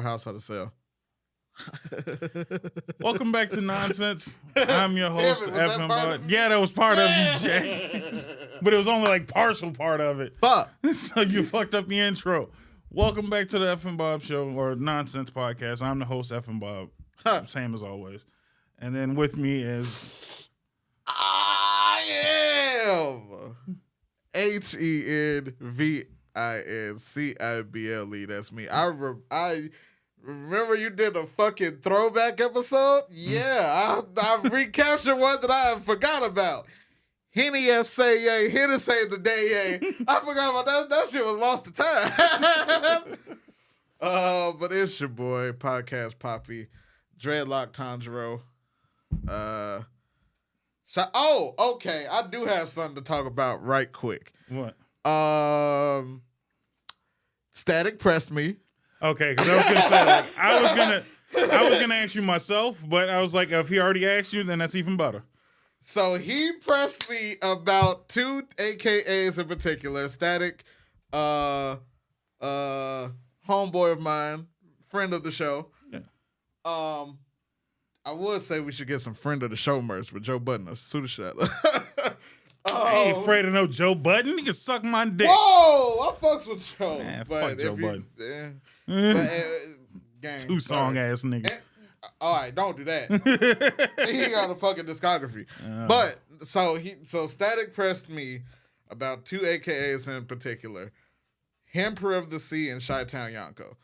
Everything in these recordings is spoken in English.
house how to sell. Welcome back to Nonsense. I'm your host, FM Bud. Yeah, that was part of you, Jay. But it was only like partial part of it. Fuck. So you fucked up the intro. Welcome back to the FM Bob Show, or Nonsense Podcast. I'm the host, FM Bob. Same as always. And then with me is... I am HENVINCIBLE. That's me. I remember you did a fucking throwback episode? Yeah, I recaptured one that I forgot about. Henny F say yay, Henny say the day yay. I forgot about that. That shit was lost to time. But it's your boy, Podcast Poppy, Dreadlock Tanjiro. Okay. I do have something to talk about right quick. What? Static pressed me. Okay, because I was gonna say that. I was gonna ask you myself, but I was like, if he already asked you, then that's even better. So he pressed me about two AKAs in particular. Static, homeboy of mine, friend of the show. Yeah. I would say we should get some friend of the show merch with Joe Budden. Sue the shit. I ain't afraid of no Joe Budden. He can suck my dick. Whoa, I fucks with Joe. Man, but fuck Joe Budden. Gang, Two song ass nigga. All right, don't do that. He got a fucking discography. But so Static pressed me about two AKAs in particular, Emperor of the Sea and Chi-Town Yonko.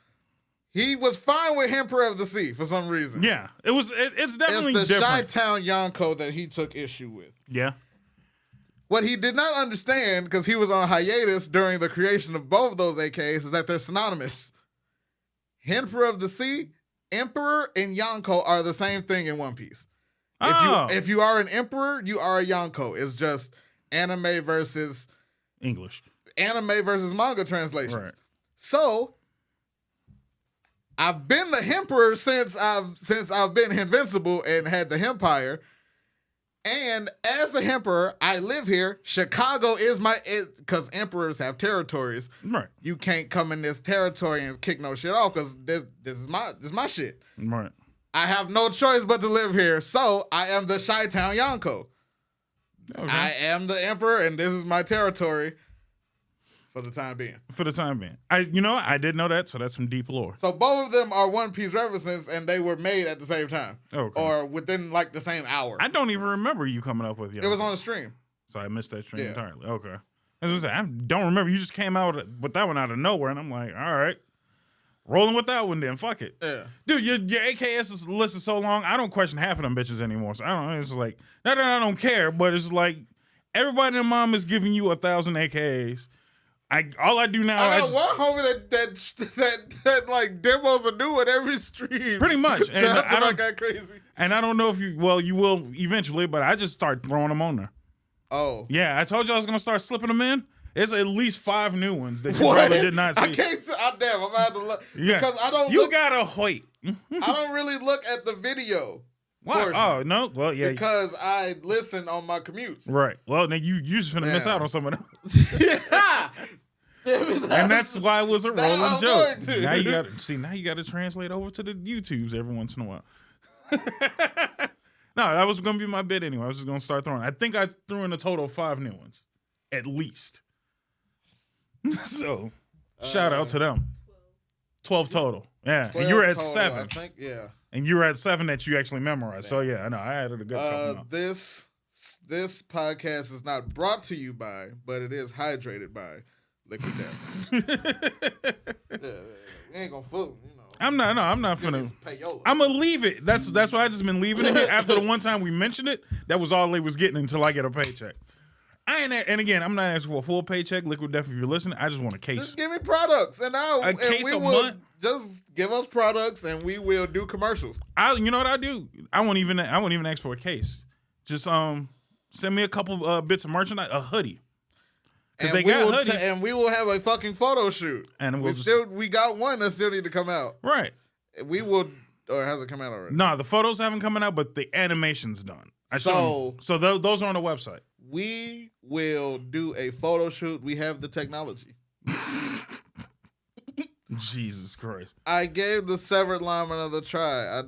He was fine with Emperor of the Sea for some reason. Yeah, it's definitely it's the different. Chi-Town Yonko that he took issue with. Yeah. What he did not understand, because he was on hiatus during the creation of both of those AKAs, is that they're synonymous. Emperor of the Sea, Emperor, and Yonko are the same thing in One Piece. If you are an Emperor, you are a Yonko. It's just anime versus English. Anime versus manga translations. Right. So I've been the Emperor since I've been invincible and had the Empire. And as a Emperor, I live here. Chicago is because emperors have territories. Right. You can't come in this territory and kick no shit off because this is my shit. Right. I have no choice but to live here, so I am the Chi-Town Yonko. Okay. I am the Emperor, and this is my territory for the time being. I didn't know that, so that's some deep lore. So both of them are One Piece references, and they were made at the same time. Okay. Or within like the same hour. I don't even remember you coming up with It was on the stream. So I missed that stream entirely. Okay. As I said, I don't remember. You just came out with that one out of nowhere, and I'm like, all right. Rolling with that one then. Fuck it. Yeah. Dude, your AKS list is so long, I don't question half of them bitches anymore. So I don't know. It's like, not that I don't care, but it's like, everybody and their mom is giving you 1,000 AKs. All I do now, I got one homie that like demos a new one every stream. Pretty much. And I got crazy. And I don't know if you will eventually, but I just start throwing them on there. Oh. Yeah, I told you I was going to start slipping them in. There's at least 5 new ones that you probably did not see. I can't. Damn, I'm gonna have to look because I don't. You gotta wait. I don't really look at the video. Why? Oh no. Well, yeah. Because I listen on my commutes. Right. Well, then you just finna miss out on some of them. Yeah. And that's why it was a rolling joke. Now you got to translate over to the YouTubes every once in a while. No, that was gonna be my bit anyway. I was just gonna start throwing. I think I threw in a total of 5 new ones, at least. So, shout out to them. 12 total. Yeah, and you were at 7. I think, yeah. And you were at 7 that you actually memorized. So yeah, I know I added a good couple. This podcast is not brought to you by, but it is hydrated by Liquid Death. We ain't gonna fool, you know. I'm not finna. I'm gonna leave it. That's why I just been leaving it. After the one time we mentioned it, that was all they was getting until I get a paycheck. And again, I'm not asking for a full paycheck. Liquid Death, if you're listening, I just want a case. Just give me products, and we will just give us products, and we will do commercials. You know what I do? I won't even ask for a case. Just send me a couple bits of merchandise, a hoodie. Because they got hoodies, and we will have a fucking photo shoot. And we got one that still need to come out. Right. We will, or has it come out already? No, the photos haven't come out, but the animation's done. So those are on the website. We will do a photo shoot. We have the technology. Jesus Christ. I gave the severed lime another try. I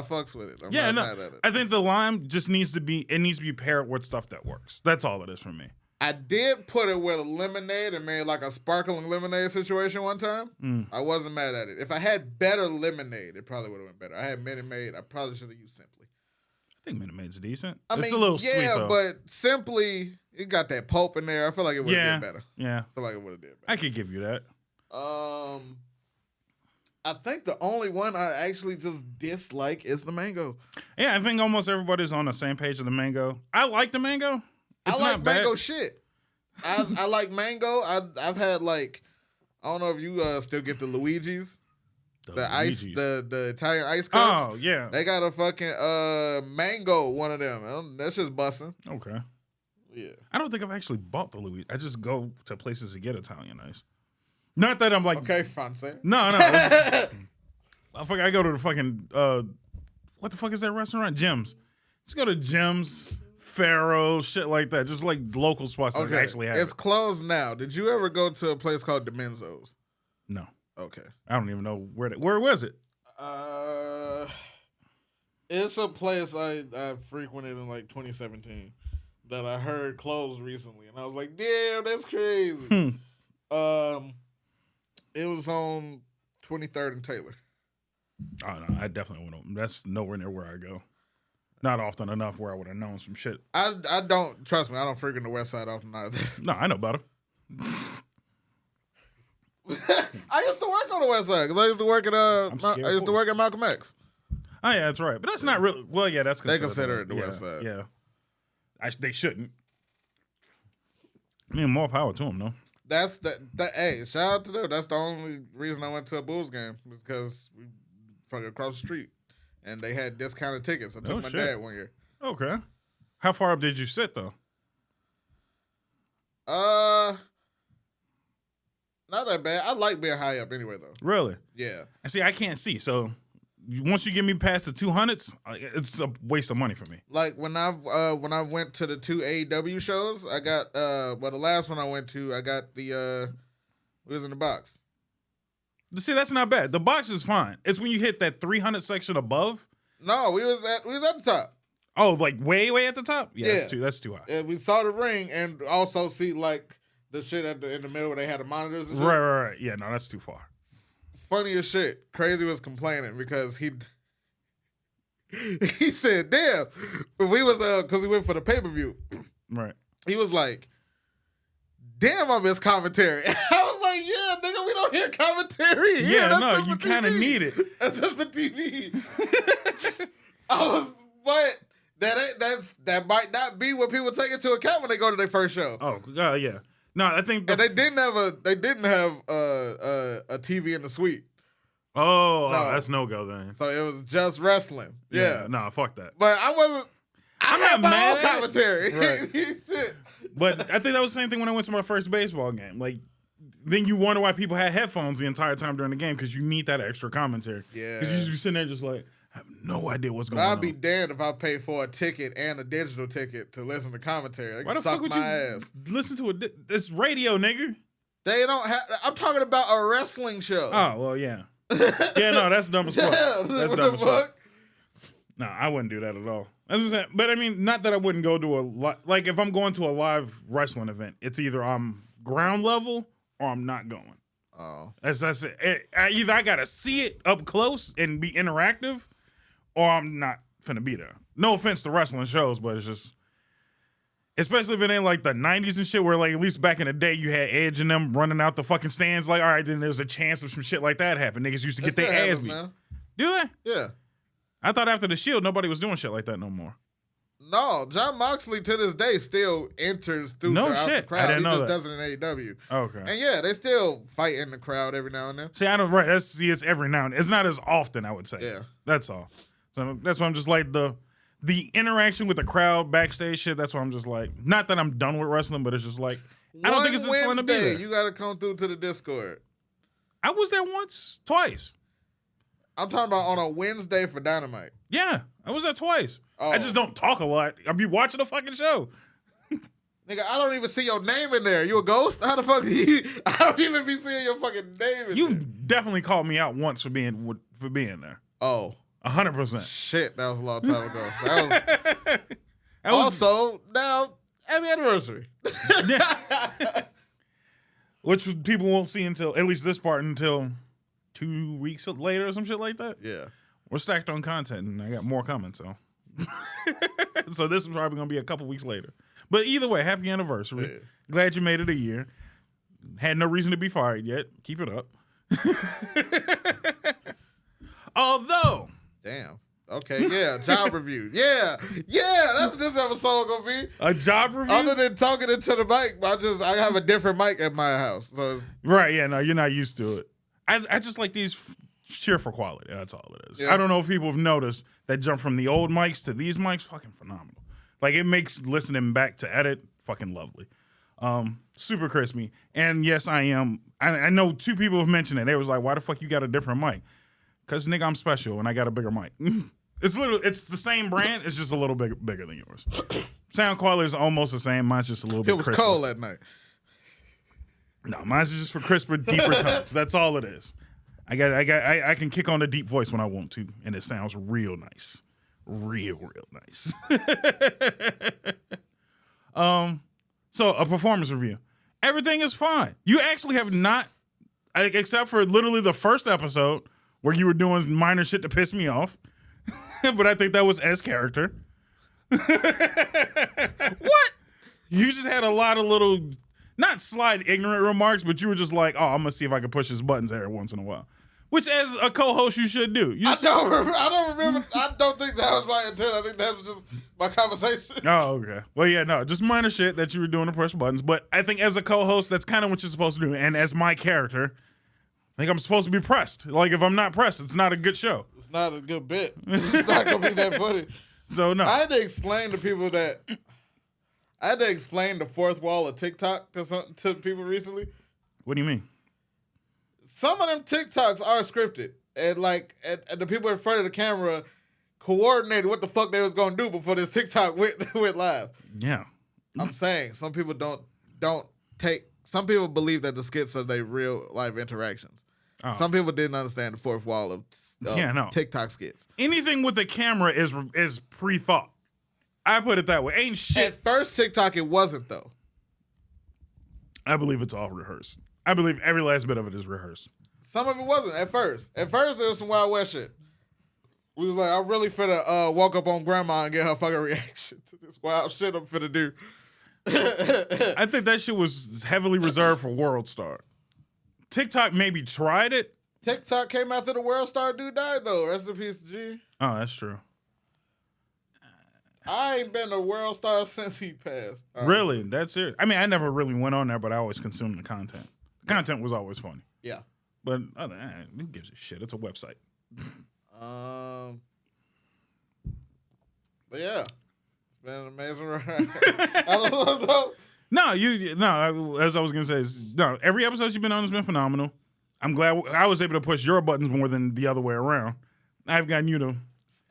fucks with it. I'm not mad at it. I think the lime just needs to be paired with stuff that works. That's all it is for me. I did put it with a lemonade and made like a sparkling lemonade situation one time. I wasn't mad at it. If I had better lemonade, it probably would have been better. I had Minute Maid. I probably should have used Simply. I think Minute Maid's decent. It's a little sweet, though. but Simply, it got that pulp in there. I feel like it would have did better. Yeah. I feel like it would have did better. I could give you that. I think the only one I actually just dislike is the mango. Yeah, I think almost everybody's on the same page with the mango. I like the mango. It's I like not bad. mango shit. I like mango. I've had like, I don't know if you still get the Luigi's. The ice, the Italian ice cups. Oh, yeah. They got a fucking mango one of them. That's just busting. Okay. Yeah. I don't think I've actually bought the Luigi. I just go to places to get Italian ice. Not that I'm like... Okay, fancy. No. I go to the fucking... what the fuck is that restaurant? Jim's. Just go to Jim's, Pharaoh, shit like that. Just like local spots that actually have It's closed now. Did you ever go to a place called Dimenzo's? No. Okay. I don't even know where was it? It's a place I frequented in like 2017 that I heard closed recently, and I was like, damn, that's crazy. It was on 23rd and Taylor. Oh no, I definitely wouldn't. That's nowhere near where I go. Not often enough where I would have known some shit. I don't, trust me, I don't frequent the West Side often either. No, I know about it. I used to work on the West Side because I used to work at Malcolm X. Oh yeah, that's right. But that's not really. Well, yeah, that's considered. They consider it the West Side. Yeah, they shouldn't. I mean, more power to them, though. That's hey, shout out to them. That's the only reason I went to a Bulls game was because we fucking across the street, and they had discounted tickets. I took my dad one year. Okay, how far up did you sit though? Not that bad. I like being high up anyway, though. Really? Yeah. And see, I can't see. So once you get me past the 200s, it's a waste of money for me. Like when I went to the 2 AEW shows, I got the last one I went to, I got the we was in the box. See, that's not bad. The box is fine. It's when you hit that 300 section above. No, we was at the top. Oh, like way at the top? Yeah, that's too high. And we saw the ring and also see like the shit in the middle where they had the monitors and shit. Right. Yeah, no, that's too far. Funny as shit. Crazy was complaining because he said, damn. We was, because we went for the pay-per-view. Right. He was like, damn, I miss commentary. I was like, yeah, nigga, we don't hear commentary here. Yeah, no, you kind of need it. That's just for TV. But that might not be what people take into account when they go to their first show. Oh, yeah. No, I think and they didn't have a TV in the suite. Oh, that's no go then. So it was just wrestling. Yeah. No, fuck that. But I'm not mad at commentary. Right. But I think that was the same thing when I went to my first baseball game. Like, then you wonder why people had headphones the entire time during the game because you need that extra commentary. Yeah. Because you just be sitting there just like, I have no idea what's going on. I'd be damned if I paid for a ticket and a digital ticket to listen to commentary. They why the suck fuck would my you ass. listen to it's radio, nigga? They don't have. I'm talking about a wrestling show. Oh, well, yeah. Yeah, no, that's dumb as fuck. That's dumb as fuck. No, I wouldn't do that at all. As I'm saying, but I mean, not that I wouldn't go to like if I'm going to a live wrestling event, it's either I'm ground level or I'm not going. Oh, that's it. Either I gotta see it up close and be interactive, or I'm not finna be there. No offense to wrestling shows, but it's just, especially if it ain't like the 90s and shit where like at least back in the day you had Edge and them running out the fucking stands like, all right, then there's a chance of some shit like that happen. Niggas used to get their ass beat. Man. Do they? Yeah. I thought after the Shield, nobody was doing shit like that no more. No, Jon Moxley to this day still enters through the crowd. I didn't know he that. just does it in AEW. Okay. And yeah, they still fight in the crowd every now and then. See, I don't, right. It's every now and then. It's not as often, I would say. Yeah. That's all. So that's why I'm just like the interaction with the crowd backstage shit. That's why I'm just like, not that I'm done with wrestling, but it's just like, I don't think it's just fun to be there. You got to come through to the Discord. I was there twice. I'm talking about on a Wednesday for Dynamite. Yeah, I was there twice. Oh. I just don't talk a lot. I'll be watching the fucking show. Nigga, I don't even see your name in there. You a ghost? How the fuck do you? I don't even be seeing your fucking name in You there. definitely called me out once for being there. Oh. 100%. Shit, that was a long time ago. That was also, now, happy anniversary. Which people won't see until, at least this part, until 2 weeks later or some shit like that. Yeah. We're stacked on content, and I got more coming, so. So this is probably going to be a couple weeks later. But either way, happy anniversary. Yeah. Glad you made it a year. Had no reason to be fired yet. Keep it up. Although. Damn. Okay, yeah, job review. Yeah, that's what this episode gonna be. A job review? Other than talking into the mic, I have a different mic at my house. So right, yeah, no, you're not used to it. I just like these cheerful quality. That's all it is. Yeah. I don't know if people have noticed that jump from the old mics to these mics, fucking phenomenal. Like, it makes listening back to edit fucking lovely. Super crispy. And yes, I am. I know 2 people have mentioned it. They was like, why the fuck you got a different mic? Because, nigga, I'm special and I got a bigger mic. It's the same brand. It's just a little bigger than yours. Sound quality is almost the same. Mine's just a little bit crisper. It was cold that night. No, mine's just for crisper, deeper tones. That's all it is. I can kick on a deep voice when I want to, and it sounds real nice. Real nice. So a performance review. Everything is fine. You actually have not, except for literally the first episode where you were doing minor shit to piss me off. But I think that was S character. What? You just had a lot of little, not slight ignorant remarks, but you were just like, oh, I'm gonna see if I can push his buttons every once in a while. Which, as a co-host, you should do. I don't remember. I don't think that was my intent. I think that was just my conversation. Oh, okay. Well, yeah, no, just minor shit that you were doing to push buttons. But I think as a co-host, that's kind of what you're supposed to do. And as my character, I think I'm supposed to be pressed. Like, if I'm not pressed, it's not a good show. It's not a good bit. It's not going to be that funny. So, no. I had to explain to people that... I had to explain the fourth wall of TikTok to people recently. What do you mean? Some of them TikToks are scripted. And, and the people in front of the camera coordinated what the fuck they was going to do before this TikTok went live. Yeah. I'm saying, some people don't take... Some people believe that the skits are their real life interactions. Oh. Some people didn't understand the fourth wall of TikTok skits. Anything with the camera is pre-thought. I put it that way. Ain't shit. At first TikTok, it wasn't, though. I believe it's all rehearsed. I believe every last bit of it is rehearsed. Some of it wasn't at first. At first, there was some Wild West shit. We was like, I'm really finna walk up on grandma and get her fucking reaction to this wild shit I'm finna do. I think that shit was heavily reserved for World Star. TikTok maybe tried it. TikTok came after the World Star dude died, though. Rest in peace, G. Oh, that's true. I ain't been to World Star since he passed. Really? That's it? I mean, I never really went on there, but I always consumed the content. The content was always funny. Yeah. But who gives a shit? It's a website. But yeah, it's been an amazing ride. I don't know. No, as I was gonna say, every episode you've been on has been phenomenal. I'm glad I was able to push your buttons more than the other way around. I've gotten you to.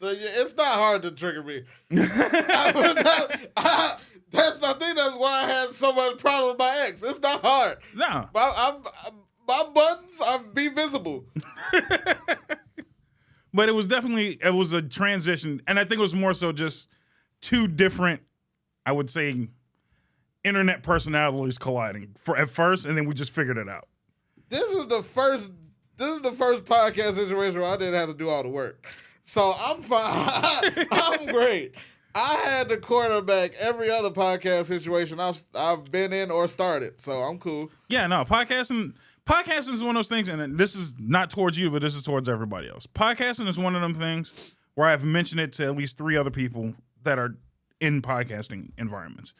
It's not hard to trigger me. I think that's why I had so much problem with my ex. It's not hard. No. My buttons are be visible. But it was a transition. And I think it was more so just 2 different, I would say, internet personalities colliding at first, and then we just figured it out. This is the first podcast situation where I didn't have to do all the work. So I'm fine. I'm great. I had to quarterback every other podcast situation I've been in or started, so I'm cool. Yeah, no, podcasting is one of those things, and this is not towards you, but this is towards everybody else. Podcasting is one of them things where I've mentioned it to at least 3 other people that are in podcasting environments.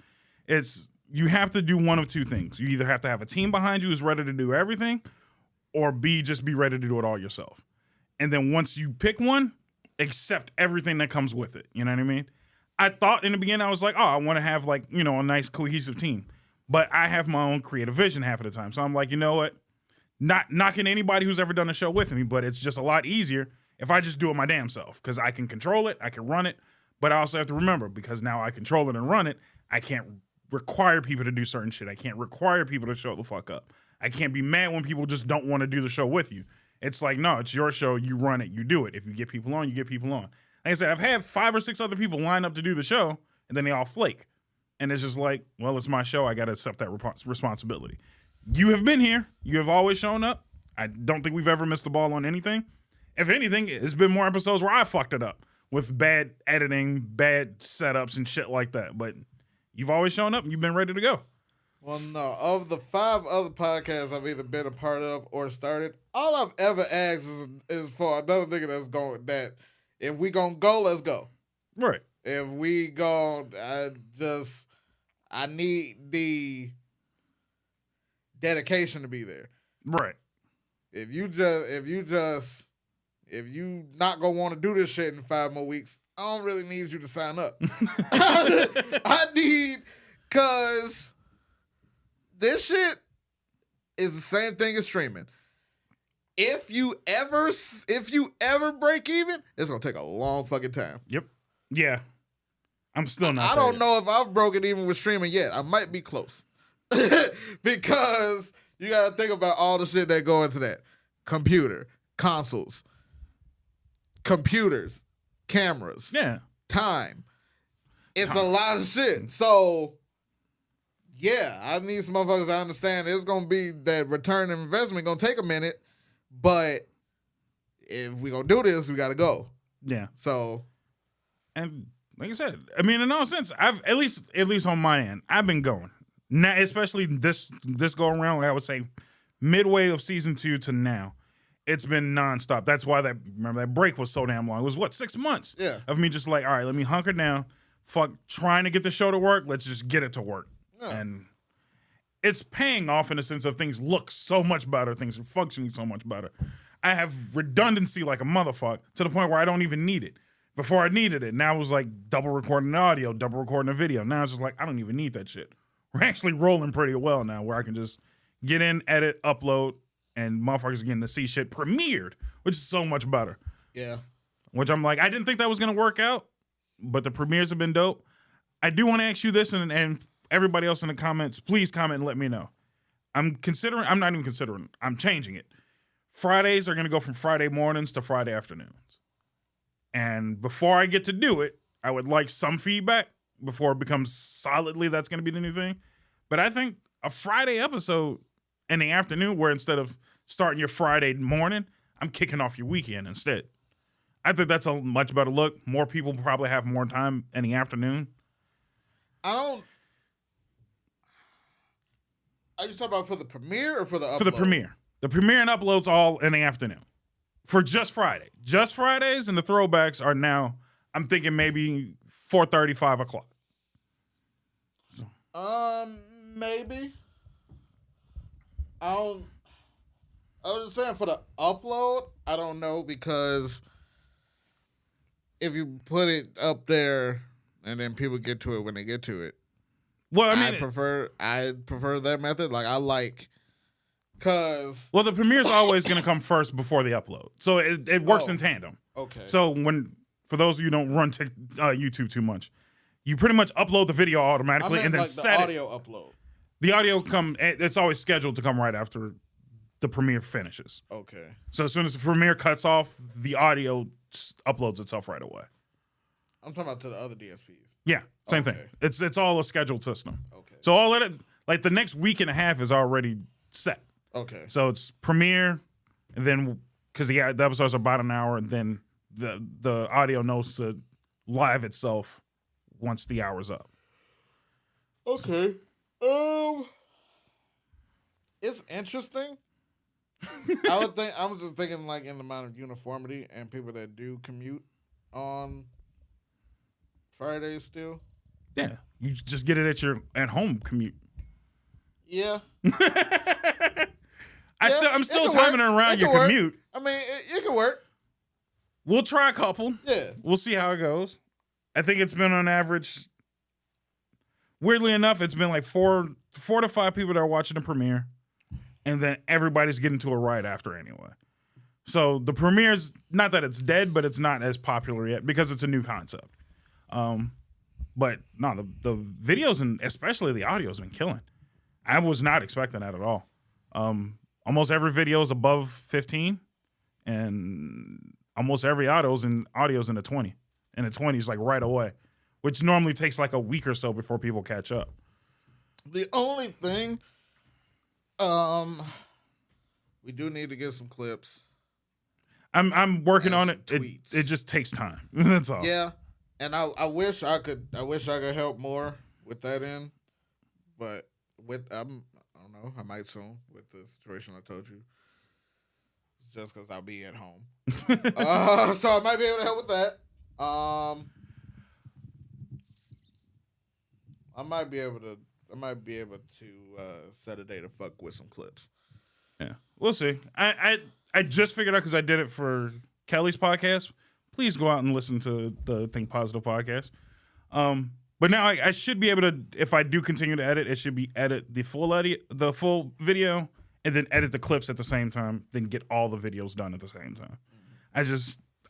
You have to do one of 2 things. You either have to have a team behind you who's ready to do everything, or B, just be ready to do it all yourself. And then once you pick one, accept everything that comes with it. You know what I mean? I thought in the beginning, I was like, oh, I want to have a nice cohesive team. But I have my own creative vision half of the time. So I'm like, you know what? Not knocking anybody who's ever done a show with me, but it's just a lot easier if I just do it my damn self. Because I can control it, I can run it, but I also have to remember, because now I control it and run it, I can't require people to do certain shit. I can't require people to show the fuck up. I can't be mad when people just don't want to do the show with you. It's like, no, it's your show. You run it. You do it. If you get people on, you get people on. Like I said, I've had 5 or 6 other people line up to do the show, and then they all flake. And it's just like, well, it's my show. I got to accept that responsibility. You have been here. You have always shown up. I don't think we've ever missed the ball on anything. If anything, it's been more episodes where I fucked it up with bad editing, bad setups, and shit like that. But you've always shown up, and you've been ready to go. Well, no. Of the 5 other podcasts I've either been a part of or started, all I've ever asked is for another nigga that's going, that if we gonna go, let's go. Right. If we gon', I need the dedication to be there. Right. If you not gonna want to do this shit in 5 more weeks, I don't really need you to sign up. I need, cause this shit is the same thing as streaming. If you ever break even, it's gonna take a long fucking time. Yep. Yeah. I'm still not. I don't know if I've broken even with streaming yet. I might be close. Because you gotta think about all the shit that go into that. Computer, consoles, computers, cameras, time. It's a lot of shit. So yeah, I need some motherfuckers to understand it's gonna be that return on investment gonna take a minute, but if we gonna do this, we gotta go. Yeah. So, and like I said, I mean, in all sense, I've at least on my end, I've been going. Now, especially this go around, I would say midway of season 2 to now, it's been nonstop. That's why that break was so damn long. It was 6 months of me just like, all right, let me hunker down. Fuck trying to get the show to work. Let's just get it to work. Yeah. And it's paying off in the sense of things look so much better. Things are functioning so much better. I have redundancy like a motherfucker to the point where I don't even need it. Before I needed it. Now it was like double recording the audio, double recording the video. Now it's just like, I don't even need that shit. We're actually rolling pretty well now where I can just get in, edit, upload, and motherfuckers getting to see shit premiered, which is so much better. Yeah. Which I'm like, I didn't think that was going to work out, but the premieres have been dope. I do want to ask you this, and everybody else in the comments, please comment and let me know. I'm changing it. Fridays are going to go from Friday mornings to Friday afternoons. And before I get to do it, I would like some feedback before it becomes solidly that's going to be the new thing. But I think a Friday episode in the afternoon where instead of starting your Friday morning, I'm kicking off your weekend instead. I think that's a much better look. More people probably have more time in the afternoon. Are you talking about for the premiere or for the upload? For the premiere. The premiere and upload's all in the afternoon. For just Friday. Just Fridays and the throwbacks are now, I'm thinking maybe 4:30, 5 o'clock. Maybe. I was just saying for the upload, I don't know, because if you put it up there and then people get to it when they get to it. Well, I mean, I prefer that method. Like, I like, cause the premiere's always gonna come first before the upload, so it works in tandem. Okay. So for those of you who don't run YouTube too much, you pretty much upload the video automatically and then like set the audio upload. The audio it's always scheduled to come right after the premiere finishes. Okay. So as soon as the premiere cuts off, the audio uploads itself right away. I'm talking about to the other DSPs. Yeah, same thing. It's all a scheduled system. Okay. So all of it, like the next week and a half is already set. Okay. So it's premiere, and then because the episodes are about an hour, and then the audio knows to live itself once the hour's up. Okay. It's interesting. I was just thinking like in the amount of uniformity and people that do commute on Fridays still. Yeah, you just get it at home commute. Yeah. I'm still timing it around your commute. I mean, it can work. We'll try a couple. Yeah. We'll see how it goes. I think it's been on average. Weirdly enough, it's been like four to five people that are watching the premiere, and then everybody's getting to it right after anyway. So the premiere's not that it's dead, but it's not as popular yet because it's a new concept. But no, the videos and especially the audio has been killing. I was not expecting that at all. Almost every video is above 15, and almost every audio's in the 20, and the 20 is like right away, which normally takes like a week or so before people catch up. The only thing, we do need to get some clips. I'm working on it. Tweets. It just takes time. That's all. Yeah, and I wish I could help more with that end, but I don't know. I might soon with the situation I told you. Just because I'll be at home, so I might be able to help with that. I might be able to set a day to fuck with some clips. Yeah, we'll see. I just figured out because I did it for Kelly's podcast. Please go out and listen to the Think Positive podcast. But now I should be able to, if I do continue to edit, it should be edit the full video, and then edit the clips at the same time, then get all the videos done at the same time.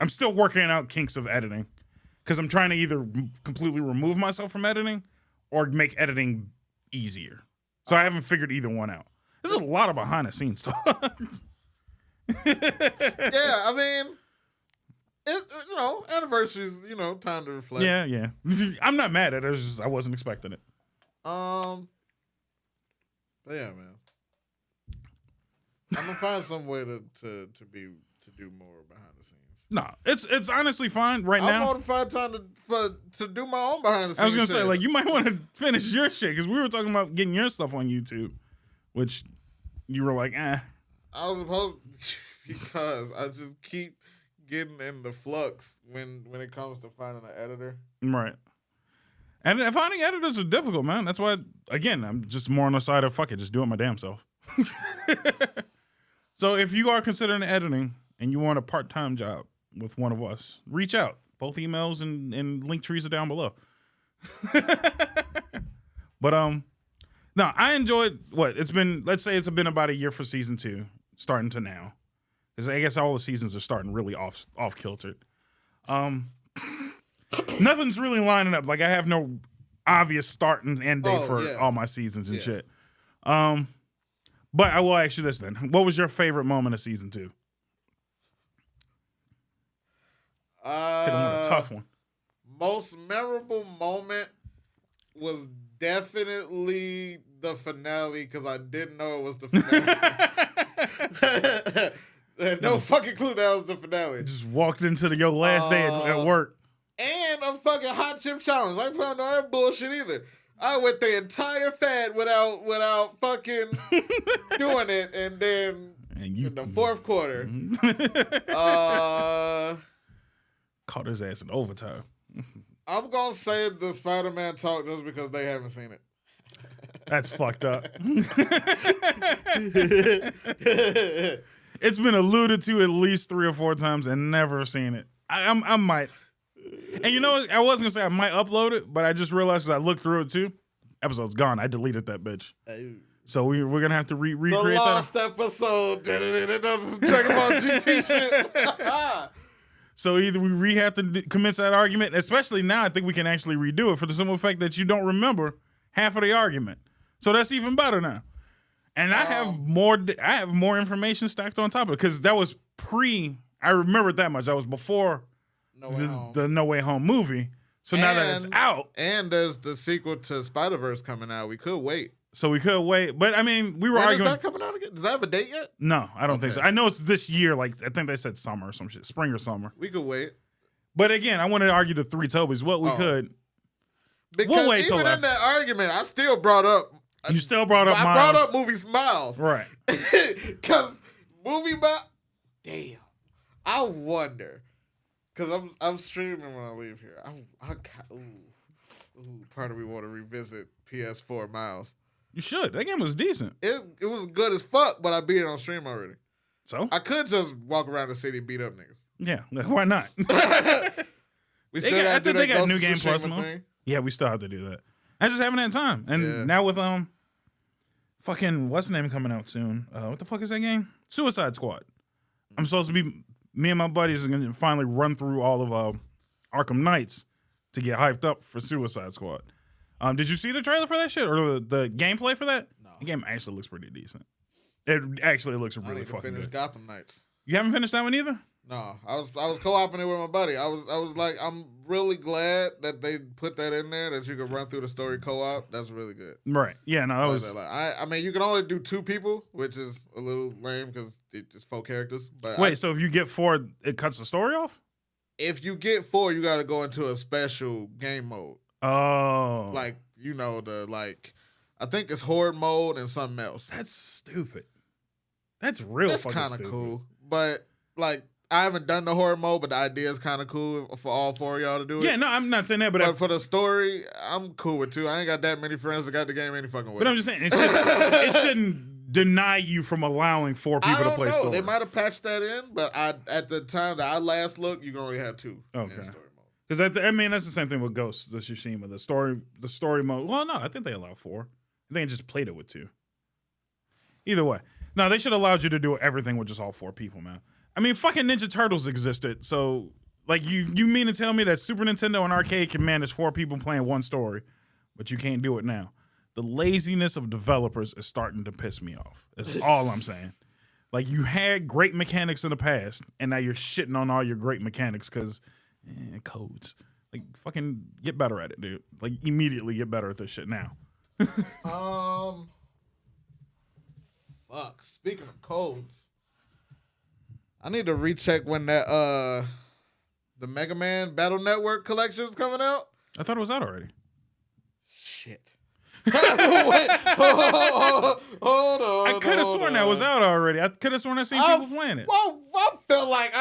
I'm still working out kinks of editing because I'm trying to either completely remove myself from editing or make editing easier. So I haven't figured either one out. There's a lot of behind the scenes stuff. Yeah, I mean, anniversaries, time to reflect. Yeah. I'm not mad at it. It's just I wasn't expecting it. But yeah, man. I'm gonna find some way to do more behind the scenes. No, it's honestly fine right now. I want to find time to do my own behind the scenes. I was gonna say, shit. like, you might want to finish your shit because we were talking about getting your stuff on YouTube, which you were like, eh. I was supposed because I just keep getting in the flux when it comes to finding an editor. Right. And finding editors are difficult, man. That's why, again, I'm just more on the side of fuck it, just do it my damn self. So if you are considering editing and you want a part-time job with one of us, reach out. Both emails and link trees are down below. But no, I enjoyed it's been. Let's say it's been about a year for season 2, starting to now. Because I guess all the seasons are starting really off kiltered. Nothing's really lining up. Like I have no obvious start and end date for all my seasons and shit. But I will ask you this then: what was your favorite moment of season 2? Hit him with a tough one. Most memorable moment was definitely the finale because I didn't know it was the finale. No fucking clue that was the finale. Just walked into your last day at work. And a fucking hot chip challenge. I ain't playing all that bullshit either. I went the entire fad without fucking doing it, and then in the fourth quarter, caught his ass in overtime. I'm gonna say the Spider-Man talk just because they haven't seen it. That's fucked up. It's been alluded to at least 3 or 4 times and never seen it. I might. And you know what? I was going to say I might upload it, but I just realized as I looked through it too, episode's gone. I deleted that bitch. So we're going to have to recreate that. The lost episode. It doesn't check about GT shit. So either we have to commence that argument, especially now I think we can actually redo it for the simple fact that you don't remember half of the argument. So that's even better now. And I have more information stacked on top of it because that was I remember that much. That was before the No Way Home movie. So now that it's out. And there's the sequel to Spider-Verse coming out. We could wait. So we could wait. But I mean, we were arguing. Is that coming out again? Does that have a date yet? No, I don't think so. I know it's this year. Like, I think they said summer or some shit. Spring or summer. We could wait. But again, I wanted to argue the 3 Tobys. What we could. Because we'll wait even in that argument, I still brought up. You still brought up Miles. I brought up movie Miles. Right. Because movie Miles. Damn. I wonder. Because I'm streaming when I leave here. Part of me want to revisit PS4 Miles. You should. That game was decent. It was good as fuck, but I beat it on stream already. So? I could just walk around the city and beat up niggas. Yeah, why not? We still got to do that got New Game Plus thing. Yeah, we still have to do that. I just haven't had time. And now with fucking what's the name coming out soon? What the fuck is that game? Suicide Squad. I'm supposed to be me and my buddies are gonna finally run through all of Arkham Knights to get hyped up for Suicide Squad. Did you see the trailer for that shit or the gameplay for that? No. The game actually looks pretty decent. It actually looks really fucking finish good. Gotham Knights. You haven't finished that one either? No, I was co-oping it with my buddy. I was like, I'm really glad that they put that in there that you can run through the story co-op. That's really good. Right. Yeah. No, that was. Like, I mean, you can only do 2 people, which is a little lame because it's 4 characters. But Wait, so if you get 4, it cuts the story off? If you get 4, you got to go into a special game mode. Oh. Like, I think it's horde mode and something else. That's stupid. That's real That's fucking kind of stupid. cool. But, like, I haven't done the horde mode, but the idea is kind of cool for all 4 of y'all to do it. Yeah, no, I'm not saying that, but for the story, I'm cool with 2. I ain't got that many friends that got the game any fucking way. But I'm just saying, it shouldn't deny you from allowing 4 people to play story. They might have patched that in, but at the time that I last looked, you can only have 2 in story mode. Because I mean, that's the same thing with Ghost of Tsushima. The story mode. Well, no, I think they allow 4. I think they just played it with 2. Either way, no, they should have allowed you to do everything with just all 4 people, man. I mean, fucking Ninja Turtles existed, so like you mean to tell me that Super Nintendo and arcade can manage 4 people playing one story, but you can't do it now? The laziness of developers is starting to piss me off. That's all I'm saying. Like, you had great mechanics in the past, and now you're shitting on all your great mechanics because codes. Like, fucking get better at it, dude. Like, immediately get better at this shit now. Fuck. Speaking of codes, I need to recheck when that the Mega Man Battle Network collection is coming out. I thought it was out already. Shit. Wait, hold on. I could have sworn that was out already. I could have sworn I seen people playing it. Well, I felt like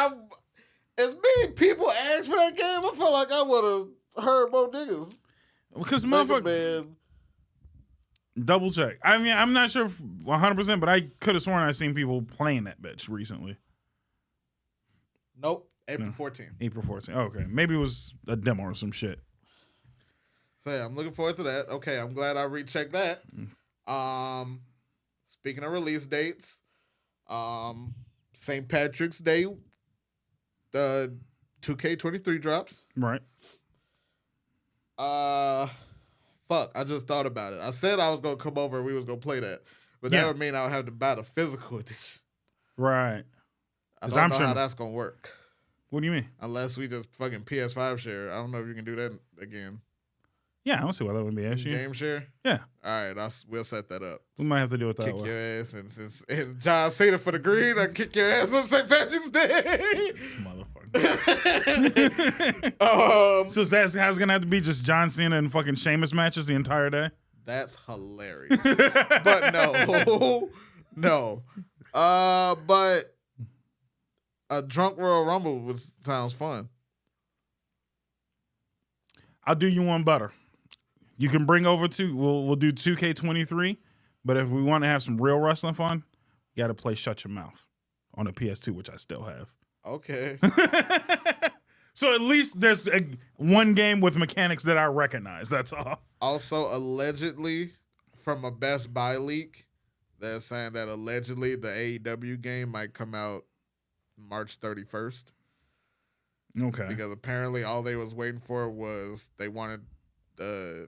as many people asked for that game, I felt like I would have heard more niggas. Because Mega motherfucker, Man. double check. I mean, I'm not sure 100%, but I could have sworn I seen people playing that bitch recently. Nope. April 14th. April 14th. Oh, okay. Maybe it was a demo or some shit. So yeah, I'm looking forward to that. Okay, I'm glad I rechecked that. Speaking of release dates, St. Patrick's Day, the 2K23 drops. Right. Fuck, I just thought about it. I said I was gonna come over and we was gonna play that. But that would mean I would have to buy the physical edition. Right. I don't know how that's gonna work. What do you mean? Unless we just fucking PS5 share. I don't know if you can do that again. Yeah, I don't see why that would be an issue. Game share? Yeah. All right, we'll set that up. We might have to do it that kick way. Your ass and John Cena for the green. I kick your ass on St. Patrick's Day. This motherfucker. So that's how's gonna have to be just John Cena and fucking Sheamus matches the entire day? That's hilarious. But no. But a drunk Royal Rumble sounds fun. I'll do you one better. You can bring over we'll do 2K23, but if we want to have some real wrestling fun, you got to play Shut Your Mouth on a PS2, which I still have. Okay. So at least there's one game with mechanics that I recognize. That's all. Also, allegedly, from a Best Buy leak, they're saying that allegedly the AEW game might come out March 31st. Okay. Because apparently all they was waiting for was they wanted the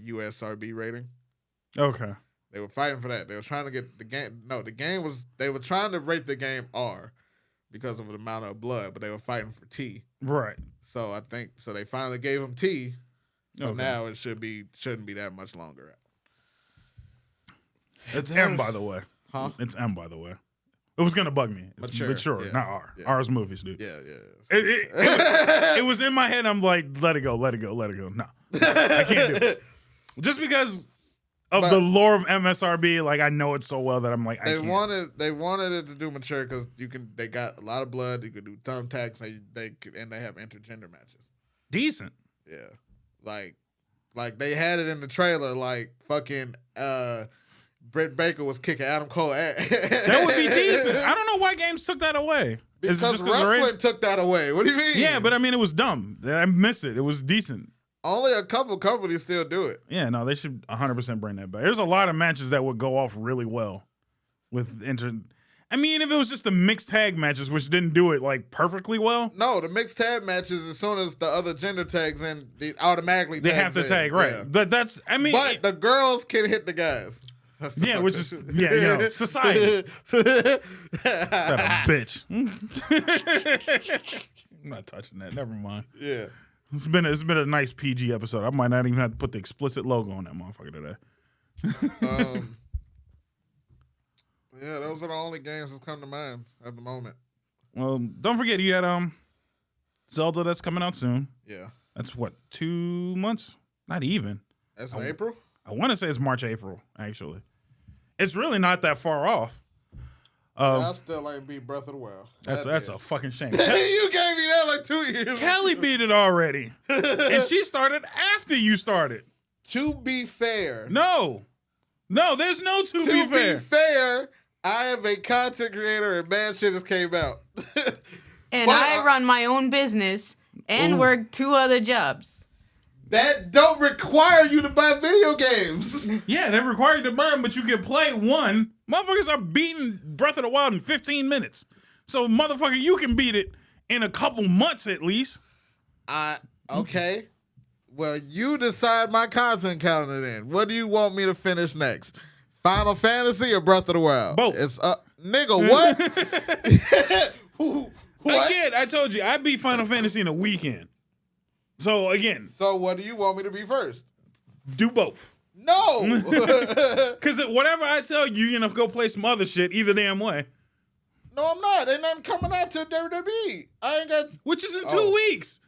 USRB rating. Okay. They were fighting for that. They were trying to get the game. No, they were trying to rate the game R because of the amount of blood, but they were fighting for T. Right. So they finally gave him T. So now it shouldn't be that much longer. It's M, by the way. Huh? It's M, by the way. It was gonna bug me. It's mature, not R. Yeah. R's movies, dude. Yeah. It was in my head. I'm like, let it go. No, I can't do it. Just because of the lore of MSRB, like I know it so well that I'm like, I can't. They wanted it to do mature because they got a lot of blood. You could do thumbtacks. And they have intergender matches. Decent. Yeah, like they had it in the trailer. Like fucking Britt Baker was kicking Adam Cole ass. That would be decent. I don't know why games took that away. Because wrestling took that away. What do you mean? Yeah, but I mean, it was dumb. I miss it. It was decent. Only a couple companies still do it. Yeah, no, they should 100% bring that back. There's a lot of matches that would go off really well with I mean, if it was just the mixed tag matches, which didn't do it like perfectly well. No, the mixed tag matches, as soon as the other gender tags in, they automatically they have to tag, right? Yeah. That's, I mean, but the girls can hit the guys. Yeah, which is society. That a bitch. I'm not touching that. Never mind. Yeah, it's been a nice PG episode. I might not even have to put the explicit logo on that motherfucker today. Yeah, those are the only games that come to mind at the moment. Well, don't forget you had Zelda that's coming out soon. Yeah, that's what, 2 months? Not even. That's April. I want to say it's March, April. Actually, it's really not that far off. I still ain't beat Breath of the Wild. That's a fucking shame. You gave me that like 2 years. Kelly beat it already, and she started after you started. To be fair, no, there's no to be fair. To be fair, I am a content creator, and mad shit just came out. And I run my own business and work 2 other jobs. That don't require you to buy video games. Yeah, that require you to buy them, but you can play one. Motherfuckers are beating Breath of the Wild in 15 minutes. So, motherfucker, you can beat it in a couple months at least. Okay. Well, you decide my content calendar then. What do you want me to finish next? Final Fantasy or Breath of the Wild? Both. It's nigga, what? What? Again, I told you, I beat Final Fantasy in a weekend. So, again. So, what do you want me to be first? Do both. No. Because whatever I tell you, you're going to go play some other shit either damn way. No, I'm not. Ain't nothing coming out till WWE. I ain't got... Which is in 2 weeks.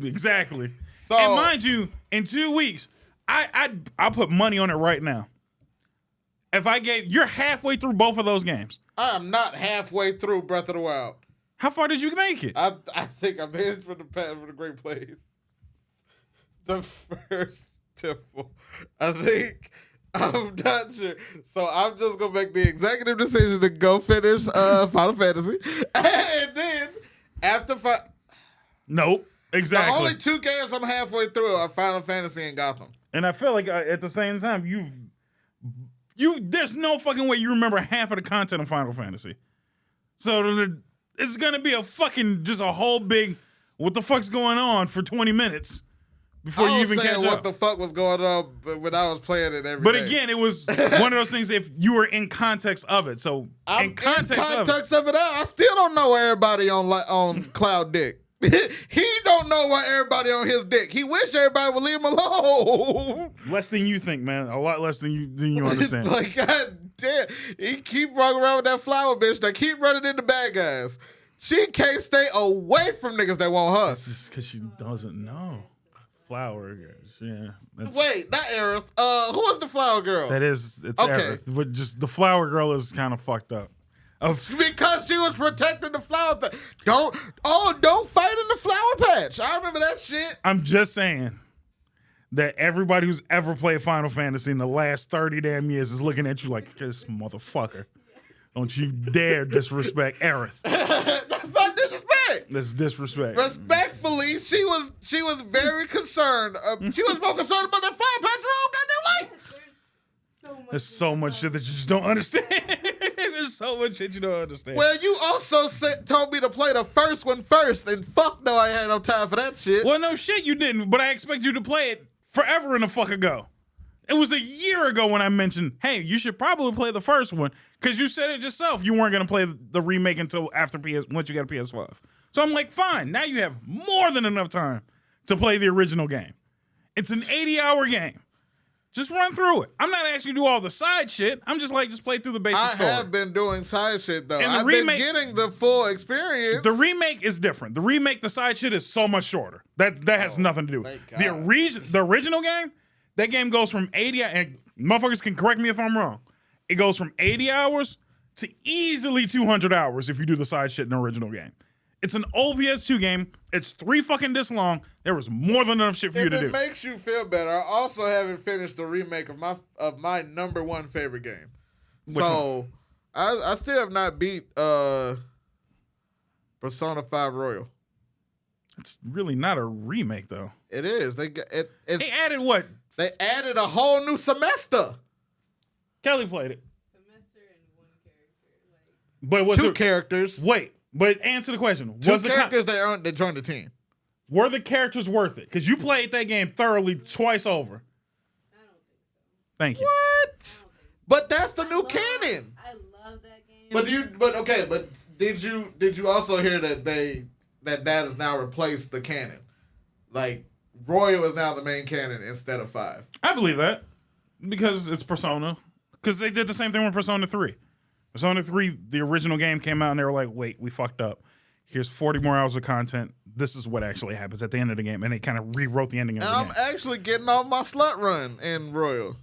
Exactly. So, and mind you, in 2 weeks, I'll put money on it right now. If I gave... You're halfway through both of those games. I am not halfway through Breath of the Wild. How far did you make it? I think I made it for the Great Plains. The first temple. I think, I'm not sure. So I'm just gonna make the executive decision to go finish Final Fantasy, and then after nope, exactly. The only 2 games I'm halfway through are Final Fantasy and Gotham. And I feel like at the same time, you there's no fucking way you remember half of the content of Final Fantasy. So it's gonna be a fucking just a whole big what the fuck's going on for 20 minutes before you even catch up. What the fuck was going on when I was playing it every day. But again, it was one of those things if you were in context of it. So I'm in context of it, I still don't know everybody on Cloud Dick. He don't know why everybody on his dick. He wish everybody would leave him alone. Less than you think, man. A lot less than you understand. Like, god damn. He keep running around with that flower bitch that keep running into bad guys. She can't stay away from niggas that want her. That's just because she doesn't know. Flower girls, yeah. Wait, not Aerith. Who was the flower girl? It's okay. Aerith. But just the flower girl is kind of fucked up. Because she was protecting the flower patch. Don't fight in the flower patch. I remember that shit. I'm just saying that everybody who's ever played Final Fantasy in the last 30 damn years is looking at you like, this motherfucker. Don't you dare disrespect Aerith. That's not disrespect. That's disrespect. Respectfully, she was very concerned. She was more concerned about that flower patch her whole goddamn life. There's so much shit that you just don't understand. There's so much shit you don't understand. Well, you also told me to play the first one first, and fuck no, I had no time for that shit. Well, no shit, you didn't, but I expect you to play it forever and a fuck ago. It was a year ago when I mentioned, hey, you should probably play the first one, because you said it yourself. You weren't going to play the remake until after once you got a PS5. So I'm like, fine, now you have more than enough time to play the original game. It's an 80-hour game. Just run through it. I'm not asking you to do all the side shit. I'm just play through the basic story. I have been doing side shit, though. I've been getting the full experience. The remake is different. The side shit is so much shorter. That has nothing to do with it. The original game, that game goes from 80, and motherfuckers can correct me if I'm wrong. It goes from 80 hours to easily 200 hours if you do the side shit in the original game. It's an old PS2 game. It's 3 fucking discs long. There was more than enough shit for you to do. If it makes you feel better, I also haven't finished the remake of my number one favorite game. So I still have not beat Persona 5 Royal. It's really not a remake though. It is. They added what? They added a whole new semester. Kelly played it. Semester and one character. But was Two characters. Wait, but answer the question. Two characters they joined the team. Were the characters worth it? Because you played that game thoroughly twice over. I don't think so. Thank you. What? But that's the new canon. I love that game. But did you also hear that that has now replaced the canon? Like Royal is now the main canon instead of 5. I believe that because it's Persona. Because they did the same thing with Persona 3. Persona 3, the original game came out and they were like, wait, we fucked up. Here's 40 more hours of content. This is what actually happens at the end of the game. And they kind of rewrote the ending of the game. I'm actually getting off my slut run in Royal.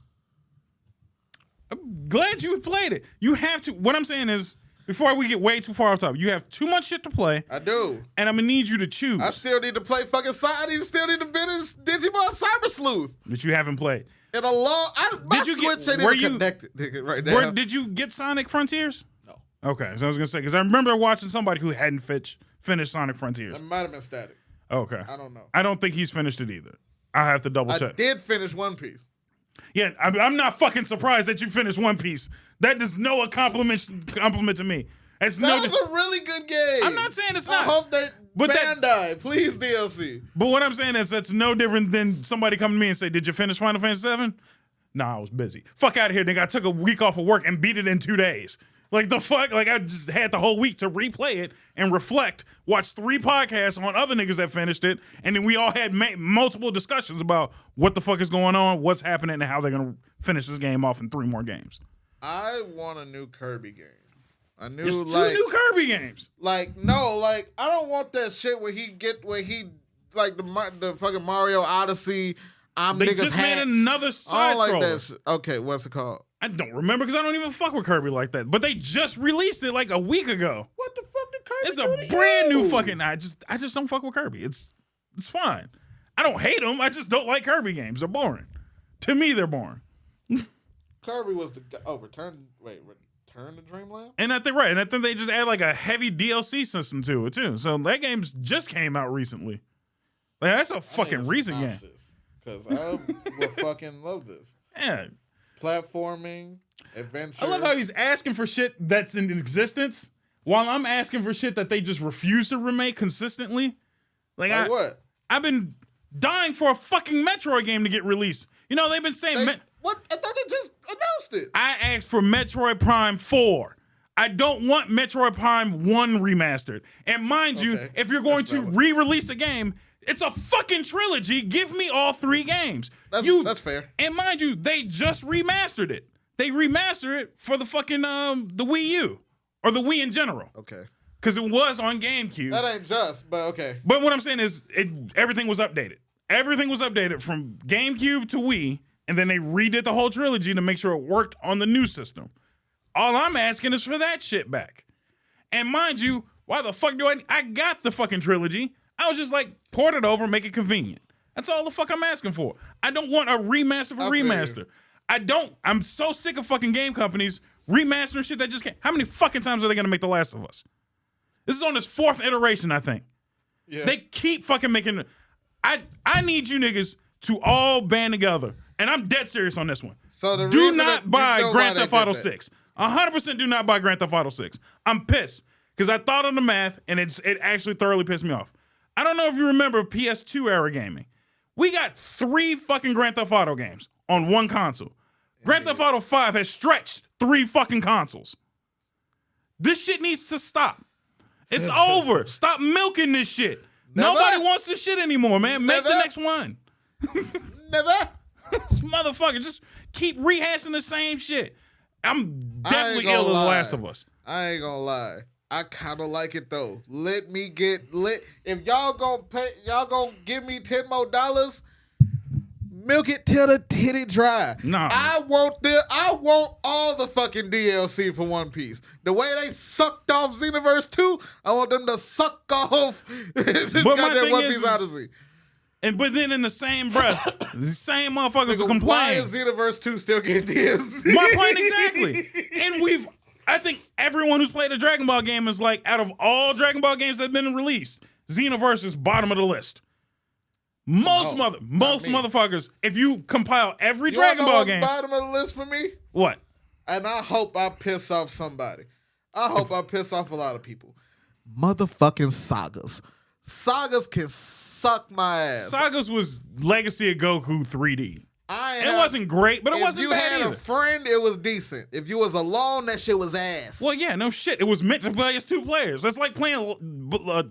I'm glad you played it. You have to. What I'm saying is, before we get way too far off topic, you have too much shit to play. I do. And I'm going to need you to choose. I still need to play fucking still need to finish Digimon Cyber Sleuth. That you haven't played. In a long... my Switch ain't even connected right now. Did you get Sonic Frontiers? No. Okay, so I was going to say, because I remember watching somebody who hadn't finished Sonic Frontiers. That might have been Static. Okay. I don't know. I don't think he's finished it either. I have to double check. I did finish One Piece. Yeah, I'm not fucking surprised that you finished One Piece. That is no compliment to me. That was a really good game. I'm not saying it's not. I hope that Bandai, please DLC. But what I'm saying is that's no different than somebody coming to me and say, did you finish Final Fantasy VII? Nah, I was busy. Fuck out of here, nigga. I took a week off of work and beat it in 2 days. Like, the fuck? Like, I just had the whole week to replay it and reflect, watch 3 podcasts on other niggas that finished it, and then we all had multiple discussions about what the fuck is going on, what's happening, and how they're going to finish this game off in 3 more games. I want a new Kirby game. There's 2 new Kirby games. Like, no, like, I don't want that shit where like, the fucking Mario Odyssey, They just made another side like scroller. that shit. Okay, what's it called? I don't remember because I don't even fuck with Kirby like that. But they just released it like a week ago. What the fuck did Kirby It's do a to brand you? new fucking. I just don't fuck with Kirby. It's fine. I don't hate them. I just don't like Kirby games. They're boring. To me, they're boring. Kirby was the Return to Dreamland. And I think right. And I think they just add like a heavy DLC system to it too. So that game's just came out recently. Like that's a fucking recent game. Because I would fucking love this. Yeah. Platforming, adventure. I love how he's asking for shit that's in existence while I'm asking for shit that they just refuse to remake consistently. Like what? I've been dying for a fucking Metroid game to get released. You know, they've been saying... What? I thought they just announced it. I asked for Metroid Prime 4. I don't want Metroid Prime 1 remastered. And mind you, if you're going to re-release a game, it's a fucking trilogy. Give me all 3 games. That's fair. And mind you, they just remastered it. They remastered it for the fucking the Wii U. Or the Wii in general. Okay. Because it was on GameCube. That ain't just, but okay. But what I'm saying is everything was updated. Everything was updated from GameCube to Wii, and then they redid the whole trilogy to make sure it worked on the new system. All I'm asking is for that shit back. And mind you, why the fuck do I got the fucking trilogy. I was just like, port it over, make it convenient. That's all the fuck I'm asking for. I don't want a remaster for remaster. I'm so sick of fucking game companies remastering shit that just can't. How many fucking times are they gonna make The Last of Us? This is on its 4th iteration, I think. Yeah. They keep fucking making. I need you niggas to all band together, and I'm dead serious on this one. So do not buy Grand Theft Auto 6. 100% do not buy Grand Theft Auto 6. I'm pissed because I thought on the math, and it actually thoroughly pissed me off. I don't know if you remember PS2 era gaming. We got 3 fucking Grand Theft Auto games on one console. Grand Theft Auto 5 has stretched 3 fucking consoles. This shit needs to stop. It's over. Stop milking this shit. Never. Nobody wants this shit anymore, man. Make the next one. Never. This motherfucker just keep rehashing the same shit. I'm definitely ill of The Last of Us. I ain't gonna lie. I kind of like it though. Let me get lit. If y'all gonna give me $10 more, milk it till the titty dry. No, I want all the fucking DLC for One Piece. The way they sucked off Xenoverse 2, I want them to suck off this goddamn One Piece Odyssey. But then in the same breath, the same motherfuckers will complain. Why is Xenoverse 2 still getting DLC? My point exactly. And I think everyone who's played a Dragon Ball game is like, out of all Dragon Ball games that have been released, Xenoverse is bottom of the list. Most motherfuckers, if you compile every Dragon Ball game. Bottom of the list for me? What? and I hope I piss off somebody. I hope I piss off a lot of people. Motherfucking Sagas. Sagas can suck my ass. Sagas was Legacy of Goku 3D. It wasn't great, but it wasn't bad If you had either. a friend, it was decent. If you was alone, that shit was ass. Well, yeah, no shit. It was meant to play as 2 players. That's like playing,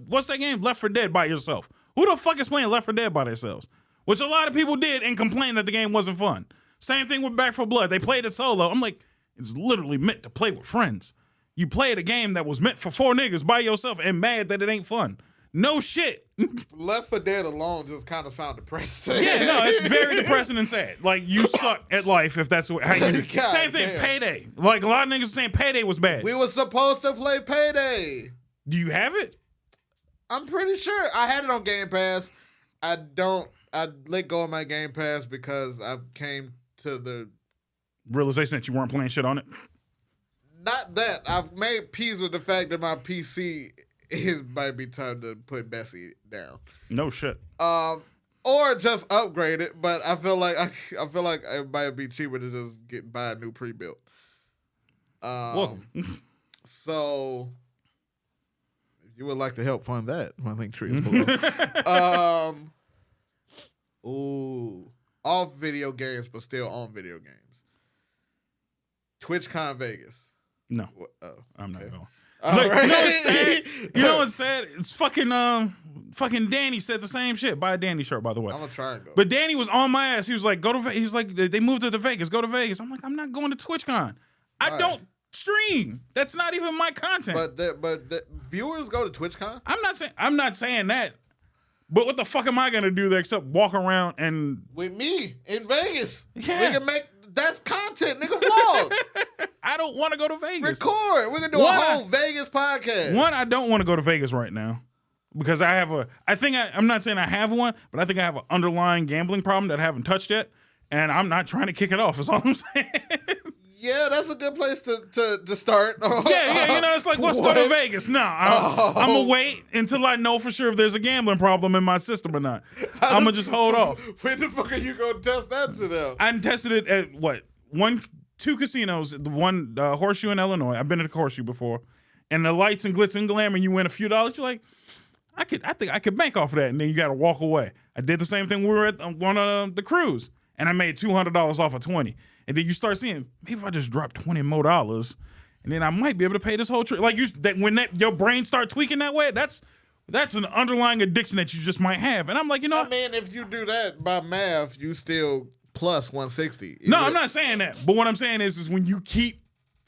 what's that game? Left 4 Dead by yourself. Who the fuck is playing Left 4 Dead by themselves? Which a lot of people did and complained that the game wasn't fun. Same thing with Back 4 Blood. They played it solo. I'm like, it's literally meant to play with friends. You played a game that was meant for 4 niggas by yourself and mad that it ain't fun. No shit. Left 4 Dead alone just kind of sound depressing. Yeah, no, it's very depressing and sad. Like, you suck at life if that's how you do. Same thing, damn. Payday. Like, a lot of niggas saying Payday was bad. We were supposed to play Payday. Do you have it? I'm pretty sure. I had it on Game Pass. I let go of my Game Pass because I came to the Realization that you weren't playing shit on it? not that. I've made peace with the fact that my PC might be time to put Bessie down. No shit. Or just upgrade it, but I feel like it might be cheaper to just buy a new pre-built. Whoa. So if you would like to help fund that, my link tree is below. Off video games, but still on video games. TwitchCon Vegas. No. I'm not okay. going. All Look, right. you know what's sad? You know what's sad? It's fucking Danny said the same shit. Buy a Danny shirt, by the way. I'm gonna try and go. But Danny was on my ass. He was like, go to Vegas. He's like, they moved to the Vegas. Go to Vegas. I'm like, I'm not going to TwitchCon. I don't stream. That's not even my content. But the viewers go to TwitchCon? I'm not saying that. But what the fuck am I gonna do there except walk around and With me in Vegas. Yeah. We can make that's content, nigga. Vlog. I don't want to go to Vegas. Record. We're gonna do a whole Vegas podcast. One, I don't want to go to Vegas right now because I'm not saying I have one, but I think I have an underlying gambling problem that I haven't touched yet, and I'm not trying to kick it off. Is all I'm saying. Yeah, that's a good place to start. Yeah, it's like, let's go to Vegas. No, I'm going to wait until I know for sure if there's a gambling problem in my system or not. I'm going to just hold off. When the fuck are you going to test that to them? I tested it at, 2 casinos. The one, Horseshoe in Illinois. I've been to the Horseshoe before. And the lights and glitz and glamour, and you win a few dollars, you're like, I think I could bank off of that. And then you got to walk away. I did the same thing. We were at one of the cruise, and I made $200 off of 20. And then you start seeing, maybe if I just drop $20 more, and then I might be able to pay this whole trip. Like when your brain start tweaking that way, that's an underlying addiction that you just might have. And I'm like, I mean, if you do that by math, you still plus 160. No, I'm not saying that. But what I'm saying is when you keep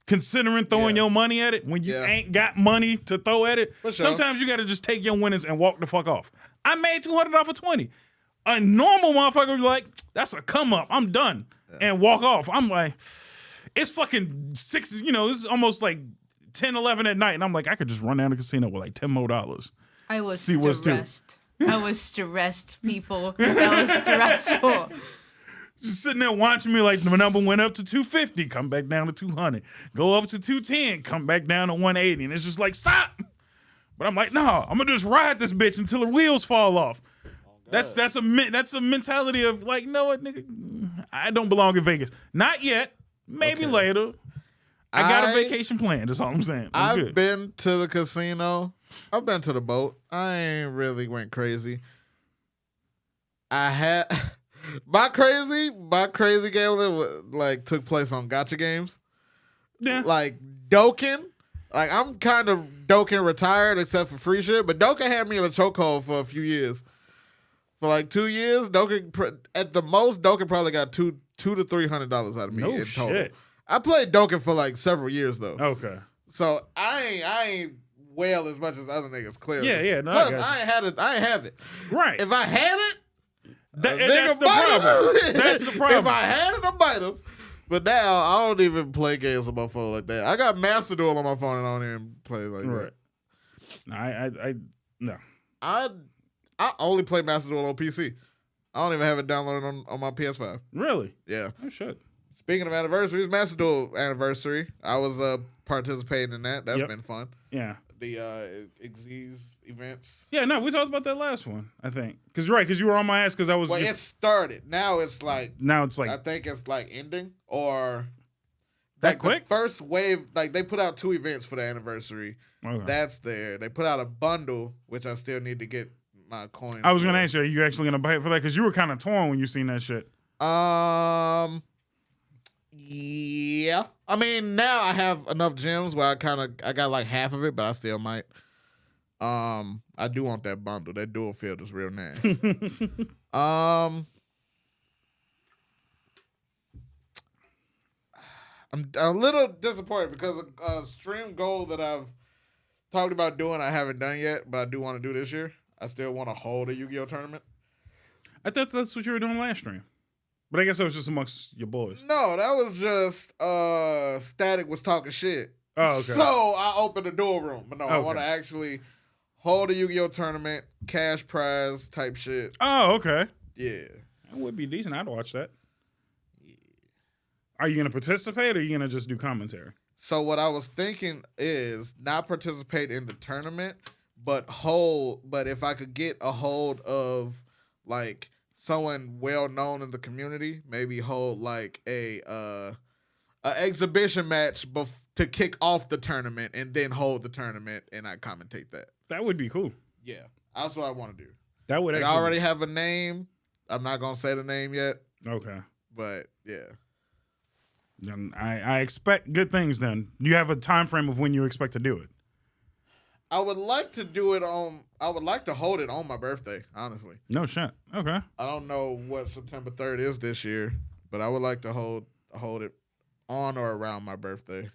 considering throwing your money at it, when you ain't got money to throw at it, sometimes you got to just take your winnings and walk the fuck off. I made $200 off of 20. A normal motherfucker would be like, that's a come up. I'm done. And walk off. I'm like, it's fucking 6, it's almost like 10, 11 at night. And I'm like, I could just run down the casino with like $10 more. I was stressed. I was stressed, people. That was stressful. Just sitting there watching me like the number went up to 250, come back down to 200. Go up to 210, come back down to 180. And it's just like, stop. But I'm like, no, I'm going to just ride this bitch until the wheels fall off. That's a mentality of like, you know what, nigga, I don't belong in Vegas. Not yet. Maybe later. I got a vacation planned. That's all I'm saying. I've been to the casino. I've been to the boat. I ain't really went crazy. I had my crazy gambling like took place on gotcha games. Yeah. Like Dokken. Like I'm kind of Dokken retired except for free shit, but Dokken had me in a chokehold for a few years. For like 2 years, Dokken at the most, Dokken probably got $200 to $300 out of me in total. Shit. I played Dokken for like several years though. Okay. So I ain't well as much as other niggas clearly. Yeah. No, Plus, I ain't have it. Right. If I had it, that's the problem. That's the problem. If I had it, I might have. But now I don't even play games on my phone like that. I got Master Duel on my phone and I don't even play like that. No. I only play Master Duel on PC. I don't even have it downloaded on my PS5. Really? Yeah. Oh shit. Speaking of anniversaries, Master Duel anniversary. I was participating in that. That's been fun. Yeah. The Xyz events. Yeah, no, we talked about that last one, I think. Because you were on my ass because I was. Well, it started. Now it's like. I think it's like ending or That quick? The first wave, like they put out 2 events for the anniversary. Okay. That's there. They put out a bundle, which I still need to get my coins. I was gonna ask you, are you actually gonna buy it for that? Because you were kind of torn when you seen that shit. Yeah. I mean, now I have enough gems where I got like half of it, but I still might. I do want that bundle. That dual field is real nice. I'm a little disappointed because a stream goal that I've talked about doing, I haven't done yet, but I do want to do this year. I still want to hold a Yu-Gi-Oh tournament. I thought that's what you were doing last stream. But I guess that was just amongst your boys. No, that was just Static was talking shit. Oh, okay. So I opened the dual room. But no, I want to actually hold a Yu-Gi-Oh tournament, cash prize type shit. Oh, okay. Yeah. That would be decent. I'd watch that. Yeah. Are you going to participate or are you going to just do commentary? So what I was thinking is not participate in the tournament, but if I could get a hold of like someone well known in the community, maybe hold like a exhibition match to kick off the tournament and then hold the tournament and I commentate that. That would be cool. Yeah, that's what I want to do. That would I already have a name. I'm not gonna say the name yet. Okay. But yeah. Then I expect good things then. Do you have a time frame of when you expect to do it? I would like to hold it on my birthday, honestly. No shit. Okay. I don't know what September 3rd is this year, but I would like to hold it on or around my birthday.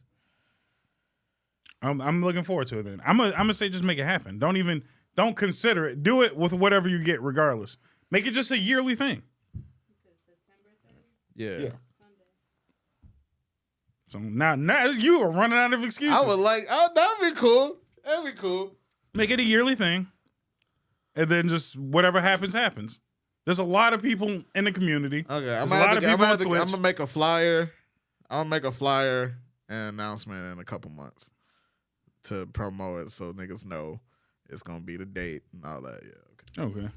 I'm looking forward to it then. I'm gonna say just make it happen. Don't consider it. Do it with whatever you get regardless. Make it just a yearly thing. Yeah. So now you are running out of excuses. I would that'd be cool. That'd be cool. Make it a yearly thing. And then just whatever happens. There's a lot of people in the community. Okay. I'm gonna make a flyer. I'll make a flyer and announcement in a couple months to promote it so niggas know it's gonna be the date and all that. Yeah. Okay.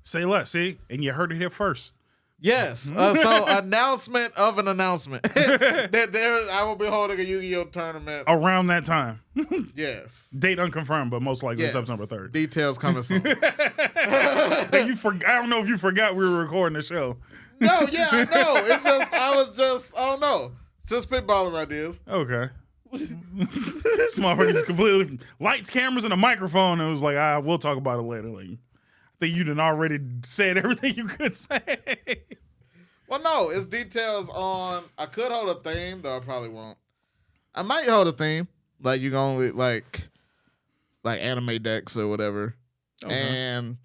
Say less, see? And you heard it here first. Yes. So announcement of an announcement. I will be holding a Yu-Gi-Oh tournament. Around that time. Yes. Date unconfirmed, but most likely September 3rd. Details coming soon. I don't know if you forgot we were recording the show. No, yeah, I know. I don't know. Just spitballing ideas. Okay. This motherfucker's completely lights, cameras, and a microphone. And it was like, we'll talk about it later. Like, I think you done already said everything you could say. Well, no, it's details on. I could hold a theme, though I probably won't. I might hold a theme, like you can only like anime decks or whatever. Okay. And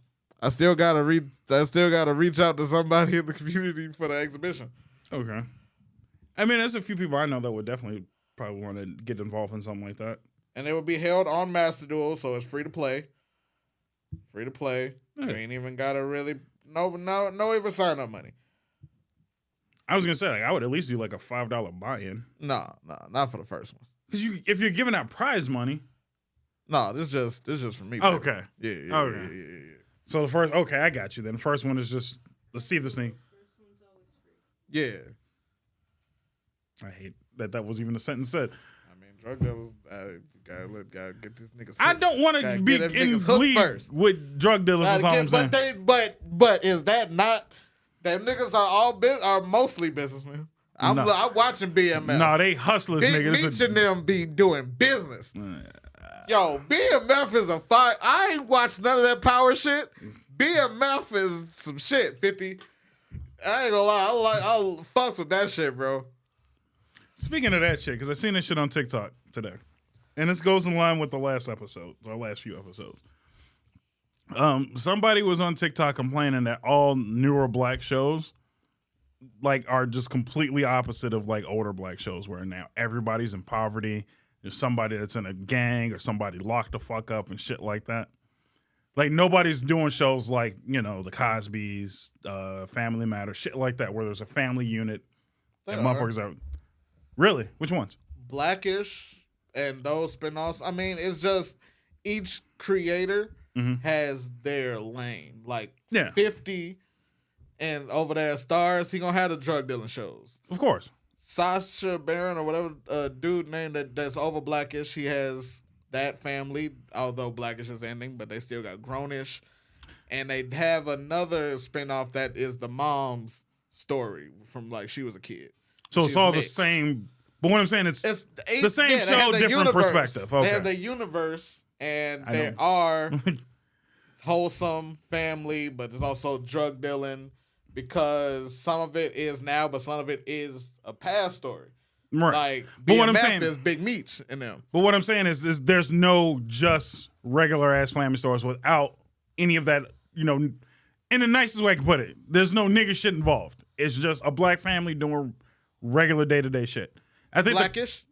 I still gotta reach out to somebody in the community for the exhibition. Okay. I mean, there's a few people I know that would definitely probably want to get involved in something like that. And it will be held on Master Duel, so it's free to play. Free to play. You ain't even gotta really no even sign up money. I was gonna say I would at least do like a $5 buy-in. No, not for the first one. Because if you're giving out prize money. No, this is just for me. Baby. Okay. Yeah. Okay. Yeah. So the first, I got you. Then the first one is just let's see if this thing. Yeah. I hate that was even a sentence said. I mean, drug dealers gotta get this niggas. I don't want to be in league first with drug dealers. Is all I'm saying. But is that not that niggas are mostly businessmen? I'm watching BMF. No, they hustlers, niggas. Meech and them be doing business. Yo, BMF is a fire. I ain't watched none of that power shit. BMF is some shit, 50. I ain't gonna lie. I fucks with that shit, bro. Speaking of that shit, because I seen this shit on TikTok today. And this goes in line with the last few episodes. Somebody was on TikTok complaining that all newer black shows are just completely opposite of older black shows where now everybody's in poverty. There's somebody that's in a gang or somebody locked the fuck up and shit like that. Nobody's doing shows like, the Cosby's, Family Matters, shit like that, where there's a family unit and motherfuckers are. Really? Which ones? Blackish and those spinoffs. I mean, it's just each creator has their lane. 50 and over there at Stars, he gonna have the drug dealing shows. Of course. Sasha Baron or whatever dude named that's over Blackish. He has that family, although Blackish is ending, but they still got Grownish. And they have another spinoff that is the mom's story from like she was a kid. So it's all mixed. The same. But what I'm saying it's the same show, different universe. Perspective. Okay. They have the universe, and there are wholesome family, but there's also drug dealing because some of it is now, but some of it is a past story. Right. Like but what I'm saying is Big Meats in them. But what I'm saying is there's no just regular ass family stores without any of that, you know, in the nicest way I can put it. There's no nigga shit involved. It's just a black family doing regular day-to-day shit. I think Blackish.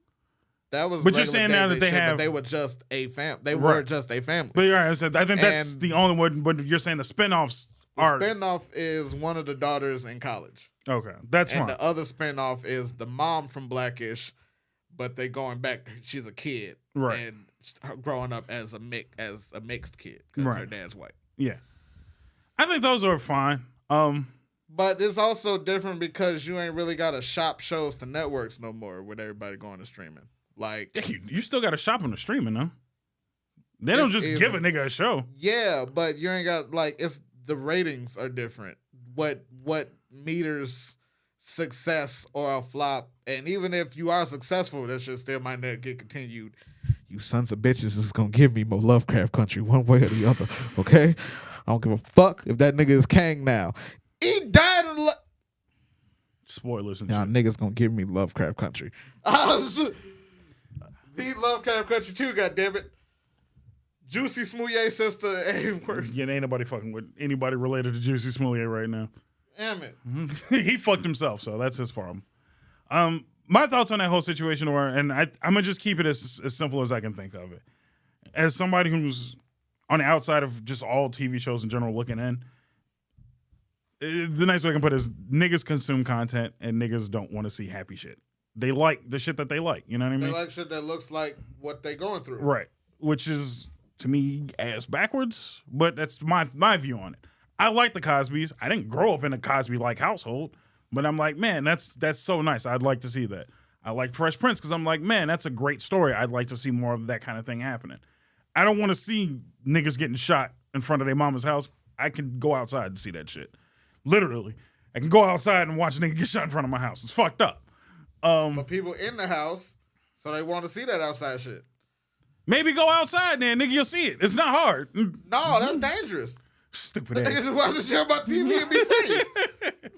That was. But you're saying now that they shit, have. They were just a fam. They were just a family. But yeah, I think that's the only one. But you're saying the spinoffs are. The spinoff is one of the daughters in college. Okay, that's fine. And the other spinoff is the mom from Blackish, but they going back. She's a kid, right? And growing up as a mixed kid because her dad's white. Yeah, I think those are fine. But it's also different because you ain't really got to shop shows to networks no more with everybody going to streaming. Like you still got to shop on the streaming though. They don't just give a nigga a show. Yeah, but you ain't got like it's the ratings are different. What meters success or a flop, and even if you are successful, that shit still might not get continued. You sons of bitches is gonna give me more Lovecraft Country one way or the other. Okay, I don't give a fuck if that nigga is Kang now. He died in spoilers and y'all niggas gonna give me Lovecraft Country. He Lovecraft Country too, goddammit. Juicy Smouye sister ain't worth. Yeah, ain't nobody fucking with anybody related to Juicy Smouye right now. Damn it. He fucked himself, so that's his problem. My thoughts on that whole situation were, and I'm gonna just keep it as simple as I can think of it. As somebody who's on the outside of just all TV shows in general looking in, the nice way I can put it is niggas consume content and niggas don't want to see happy shit. They like the shit that they like. You know what I mean? They like shit that looks like what they going through. Right. Which is, to me, ass backwards. But that's my view on it. I like the Cosbys. I didn't grow up in a Cosby-like household. But I'm like, man, that's so nice. I'd like to see that. I like Fresh Prince because I'm like, man, that's a great story. I'd like to see more of that kind of thing happening. I don't want to see niggas getting shot in front of their mama's house. I can go outside and see that shit. Literally. I can go outside and watch a nigga get shot in front of my house. It's fucked up. But people in the house, so they want to see that outside shit. Maybe go outside then, nigga, you'll see it. It's not hard. No, that's dangerous. Stupid ass. Niggas just watch the shit about TV and be safe.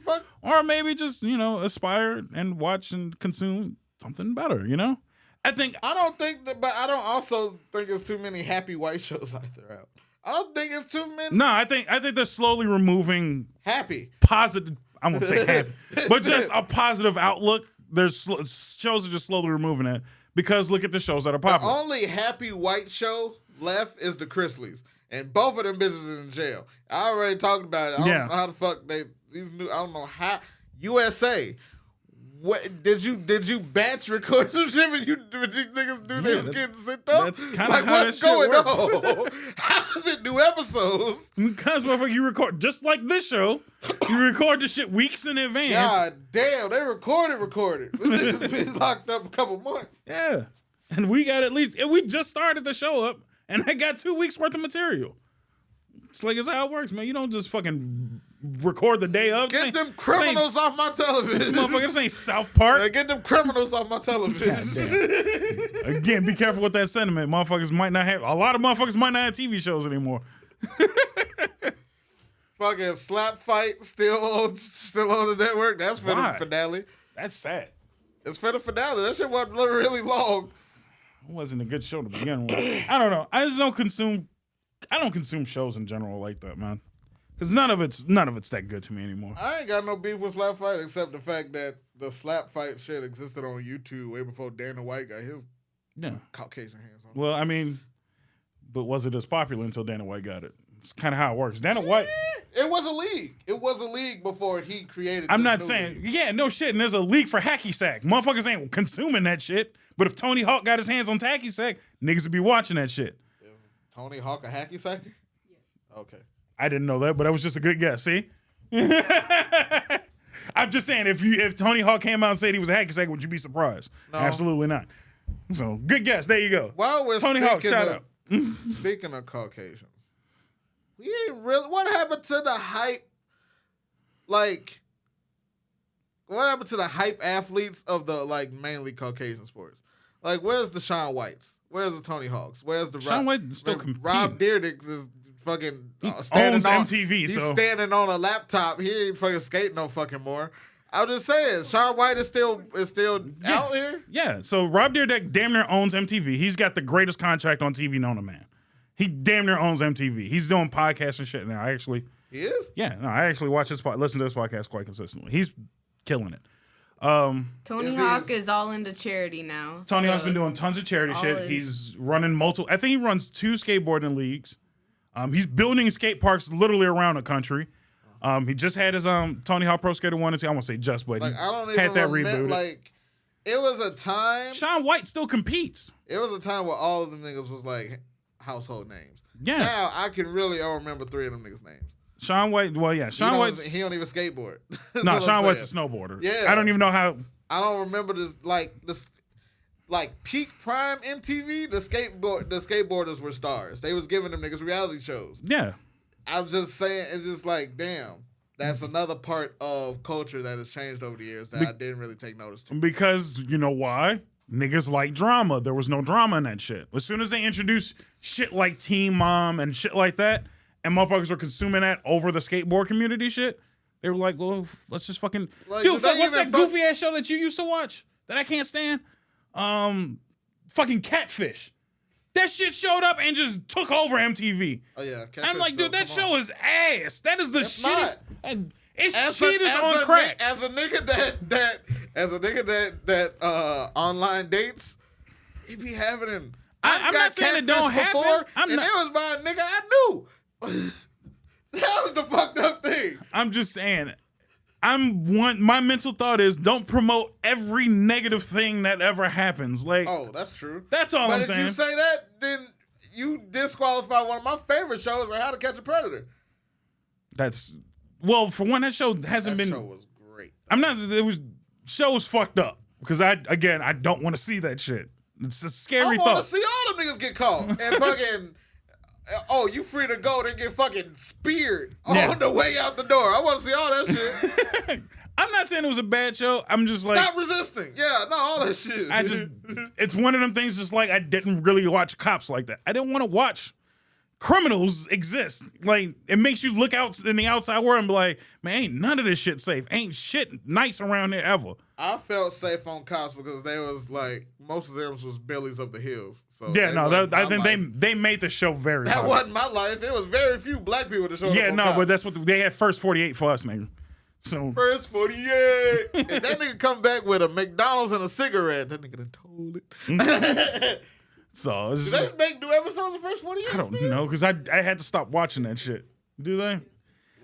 Fuck. Or maybe just, aspire and watch and consume something better, I don't also think it's too many happy white shows out there out. I don't think it's too many. No, I think they're slowly removing happy. Positive, I won't say happy, but just a positive outlook. There's shows are just slowly removing it because look at the shows that are popular. The only happy white show left is the Chrisleys, and both of them bitches in jail. I already talked about it. I don't know how the fuck I don't know how USA. What did you batch record some shit when these niggas do they was getting sent up? That's kind of like how what's going on? How is it new episodes? Because motherfucker, you record just like this show. You record the shit weeks in advance. God damn, they recorded. This niggas been locked up a couple months. Yeah, and we got we just started the show up, and I got 2 weeks worth of material. It's like it's how it works, man. You don't just fucking record the day of. Get them criminals off my television. This ain't South Park. Yeah, get them criminals off my television. Again, be careful with that sentiment. A lot of motherfuckers might not have TV shows anymore. Fucking slap fight still on the network. That's for the finale. That's sad. It's for the finale. That shit wasn't really long. It wasn't a good show to begin with. I don't know. I don't consume shows in general like that, man. Because none of it's that good to me anymore. I ain't got no beef with slap fight except the fact that the slap fight shit existed on YouTube way before Dana White got his Caucasian hands on it. Well, I mean, but was it as popular until Dana White got it? It's kind of how it works. Dana White. It was a league. It was a league before he created. I'm not saying. League. Yeah, no shit. And there's a league for hacky sack. Motherfuckers ain't consuming that shit. But if Tony Hawk got his hands on hacky sack, niggas would be watching that shit. Is Tony Hawk a hacky sacker? Yes. Okay. I didn't know that, but that was just a good guess. See, I I'm just saying, if Tony Hawk came out and said he was a hacky sack, would you be surprised? No. Absolutely not. So, good guess. There you go. While we're Tony Hawk, shout out. Speaking of Caucasians, we ain't really. What happened to the hype? Like, what happened to the hype athletes of the mainly Caucasian sports? Like, where's the Shaun Whites? Where's the Tony Hawks? Where's the Shaun White still competing? Rob Dyrdek is fucking standing on MTV. He's standing on a laptop. He ain't fucking skating no fucking more. I'm just saying, Shaun White is still out here. Yeah. So Rob Dyrdek damn near owns MTV. He's got the greatest contract on TV known to man. He damn near owns MTV. He's doing podcasts and shit now. He is? Yeah. No, I actually listen to his podcast quite consistently. He's killing it. Tony Hawk is all into charity now. Tony Hawk's been doing tons of charity shit. He's running multiple. I think he runs 2 skateboarding leagues. He's building skate parks literally around the country. He just had his Tony Hawk Pro Skater 1 and 2. I won't say just, but he had that rebooted. Like, it was a time. Shaun White still competes. It was a time where all of them niggas was like household names. Yeah. Now I can really only remember 3 of them niggas' names. Shaun White, well, yeah. Shaun White. He don't even skateboard. No, Shaun White's a snowboarder. Yeah. I don't even know how. I don't remember this peak prime MTV. The skateboarders were stars. They was giving them niggas reality shows. Yeah. I'm just saying, it's just like, damn. That's another part of culture that has changed over the years that I didn't really take notice to. Because, you know why? Niggas like drama. There was no drama in that shit. As soon as they introduced shit like Teen Mom and shit like that, and motherfuckers were consuming that over the skateboard community shit, they were like, well, let's just fucking... Dude, what's that goofy-ass show that you used to watch that I can't stand? Fucking Catfish. That shit showed up and just took over MTV. Oh, yeah. Catfish, I'm like, dude, that show is ass. That is the shit. It's cheaters as on crack. As a nigga that online dates, he be having him. I'm not saying it don't happen. And it was by a nigga I knew. That was the fucked up thing. I'm just saying. My mental thought is don't promote every negative thing that ever happens. Like, oh, that's true. That's all I'm saying. But if you say that, then you disqualify one of my favorite shows, like How to Catch a Predator. Well, for one, that show hasn't been. That show was great. Show was fucked up because I don't want to see that shit. It's a scary thought. I want to see all them niggas get caught and fucking. Oh, you free to go, then get fucking speared on the way out the door. I want to see all that shit. I'm not saying it was a bad show. I'm just like... Stop resisting. Yeah, no, all that shit. It's one of them things just like I didn't really watch cops like that. I didn't want to watch criminals exist. Like, it makes you look out in the outside world and be like, man, ain't none of this shit safe. Ain't shit nice around here ever. I felt safe on cops because they was like, most of them was Billies of the Hills. So yeah, no, I think they made the show very That hard. wasn't my life. It was very few black people that showed up on no, cops. but that's what they had First 48 for us, nigga. So First 48. If that nigga come back with a McDonald's and a cigarette, that nigga done told it. So it's do they make new episodes of First 48? I don't know, because I had to stop watching that shit. Do they?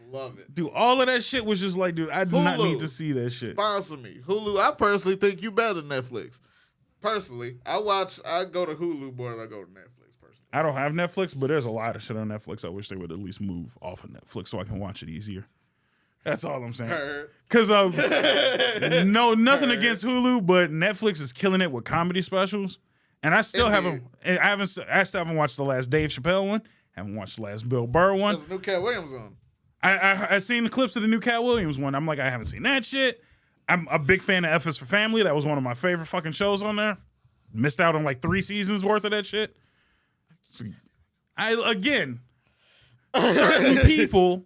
Love it. Dude, all of that shit was just like, dude, I do not need to see that shit. Sponsor me. Hulu, I personally think you better than Netflix. Personally, I go to Hulu more than I go to Netflix, personally. I don't have Netflix, but there's a lot of shit on Netflix I wish they would at least move off of Netflix so I can watch it easier. That's all I'm saying. Because nothing against Hulu, but Netflix is killing it with comedy specials. And I still haven't watched the last Dave Chappelle one. Haven't watched the last Bill Burr one. There's a new Cat Williams on. I seen the clips of the new Cat Williams one. I'm like, I haven't seen that shit. I'm a big fan of F is for Family. That was one of my favorite fucking shows on there. Missed out on like 3 seasons worth of that shit. Certain people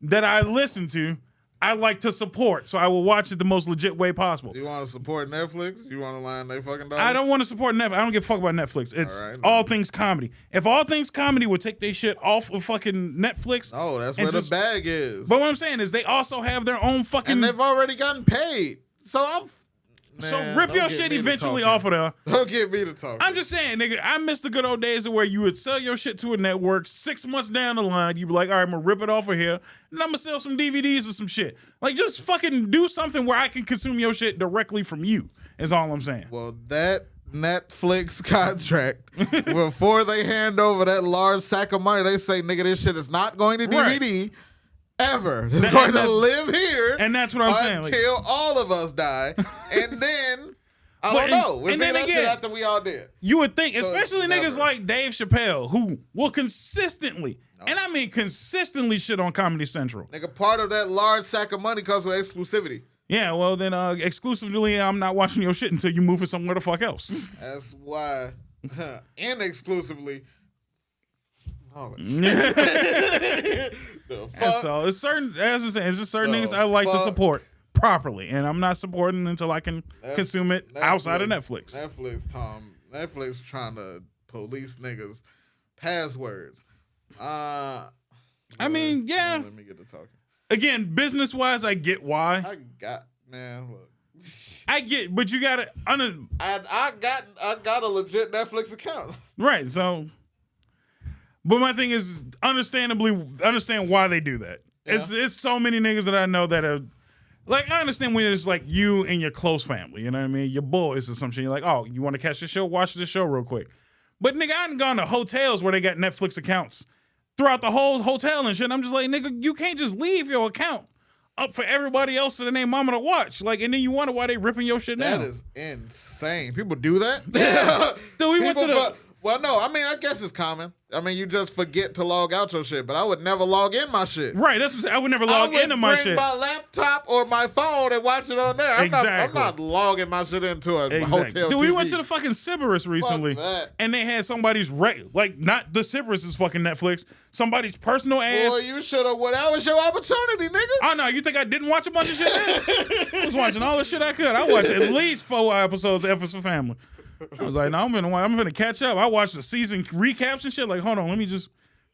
that I listen to, I like to support, so I will watch it the most legit way possible. You want to support Netflix? You want to line they fucking dollars? I don't want to support Netflix. I don't give a fuck about Netflix. It's all things comedy. If all things comedy would take their shit off of fucking Netflix. Oh, that's where the bag is. But what I'm saying is they also have their own fucking... And they've already gotten paid. So rip your shit eventually off of there. Don't get me to talk. I'm just saying, nigga, I miss the good old days of where you would sell your shit to a network 6 months down the line. You'd be like, all right, I'm going to rip it off of here. And I'm going to sell some DVDs or some shit. Like, just fucking do something where I can consume your shit directly from you, is all I'm saying. Well, that Netflix contract, before they hand over that large sack of money, they say, nigga, this shit is not going to DVD. Right. ever. It's going to live here. And that's what I'm saying. Until all of us die. And then, I don't know. We figured that shit after we all did. You would think, especially niggas like Dave Chappelle, who will consistently, and I mean consistently shit on Comedy Central. Nigga, part of that large sack of money comes with exclusivity. Yeah, well then exclusively I'm not watching your shit until you move it somewhere the fuck else. That's why, and exclusively. And so it's certain, as I'm saying, it's just certain niggas I like to support properly, and I'm not supporting until I can consume it outside of Netflix. Netflix trying to police niggas' passwords. I mean, yeah. Let me get to talking. Again, business wise, I get why. Look. I get, but you gotta. I got a legit Netflix account. Right. So, but my thing is, understand why they do that. Yeah. It's so many niggas that I know that are like. I understand when it's like you and your close family. You know what I mean? Your boys or some shit. You're like, oh, you want to catch the show? Watch the show real quick. But nigga, I done gone to hotels where they got Netflix accounts throughout the whole hotel and shit. I'm just like, nigga, you can't just leave your account up for everybody else and their mama to watch. Like, and then you wonder why they ripping your shit down. That is insane. People do that? Yeah. So we went to the... Well, no, I mean, I guess it's common. I mean, you just forget to log out your shit, but I would never log in my shit. Right, that's what I would never log into my shit. I would bring my laptop or my phone and watch it on there. I'm not logging my shit into a hotel Dude, TV. we went to the fucking Sybaris recently, and they had somebody's, like, not the Sybaris' fucking Netflix, somebody's personal ass. Boy, you should have, that was your opportunity, nigga. Oh, no, you think I didn't watch a bunch of shit then? I was watching all the shit I could. I watched at least 4 episodes of F is for Family. I was like, no, I'm gonna catch up. I watched the season recaps and shit. Like, hold on, let me just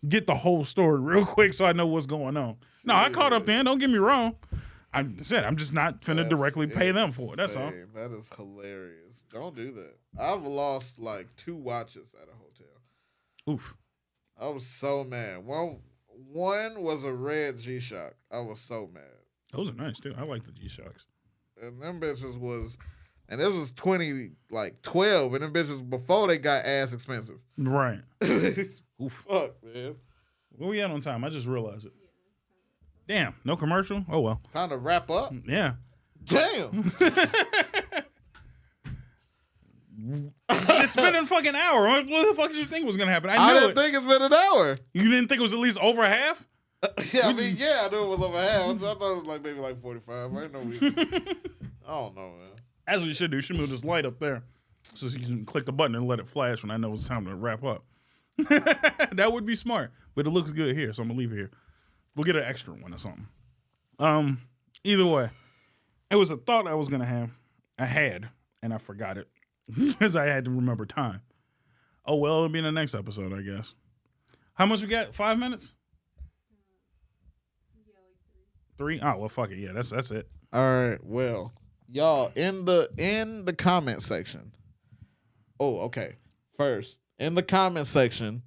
get the whole story real quick so I know what's going on. No, I caught up then. Don't get me wrong. I'm just not finna directly pay them for it. That's all. That is hilarious. Don't do that. I've lost like 2 watches at a hotel. Oof. I was so mad. One was a red G-Shock. I was so mad. Those are nice too. I like the G-Shocks. And them bitches was. And this was 2012, and them bitches before they got ass expensive. Right. Oof. Fuck, man. Where we at on time? I just realized it. Damn, no commercial? Oh, well. Time to wrap up? Yeah. Damn. It's been a fucking hour. What the fuck did you think was going to happen? I didn't think it's been an hour. You didn't think it was at least over half? Yeah, I mean, I knew it was over half. I thought it was like maybe like 45. I didn't know I don't know, man. That's what you should do. You should move this light up there so you can click the button and let it flash when I know it's time to wrap up. That would be smart, but it looks good here, so I'm going to leave it here. We'll get an extra one or something. Either way, it was a thought I was going to have. I had, and I forgot it because I had to remember time. Oh, well, it'll be in the next episode, I guess. How much we got? 5 minutes? 3? Oh, well, fuck it. Yeah, that's it. All right, well. Y'all, in the comment section. Oh, okay. First, in the comment section,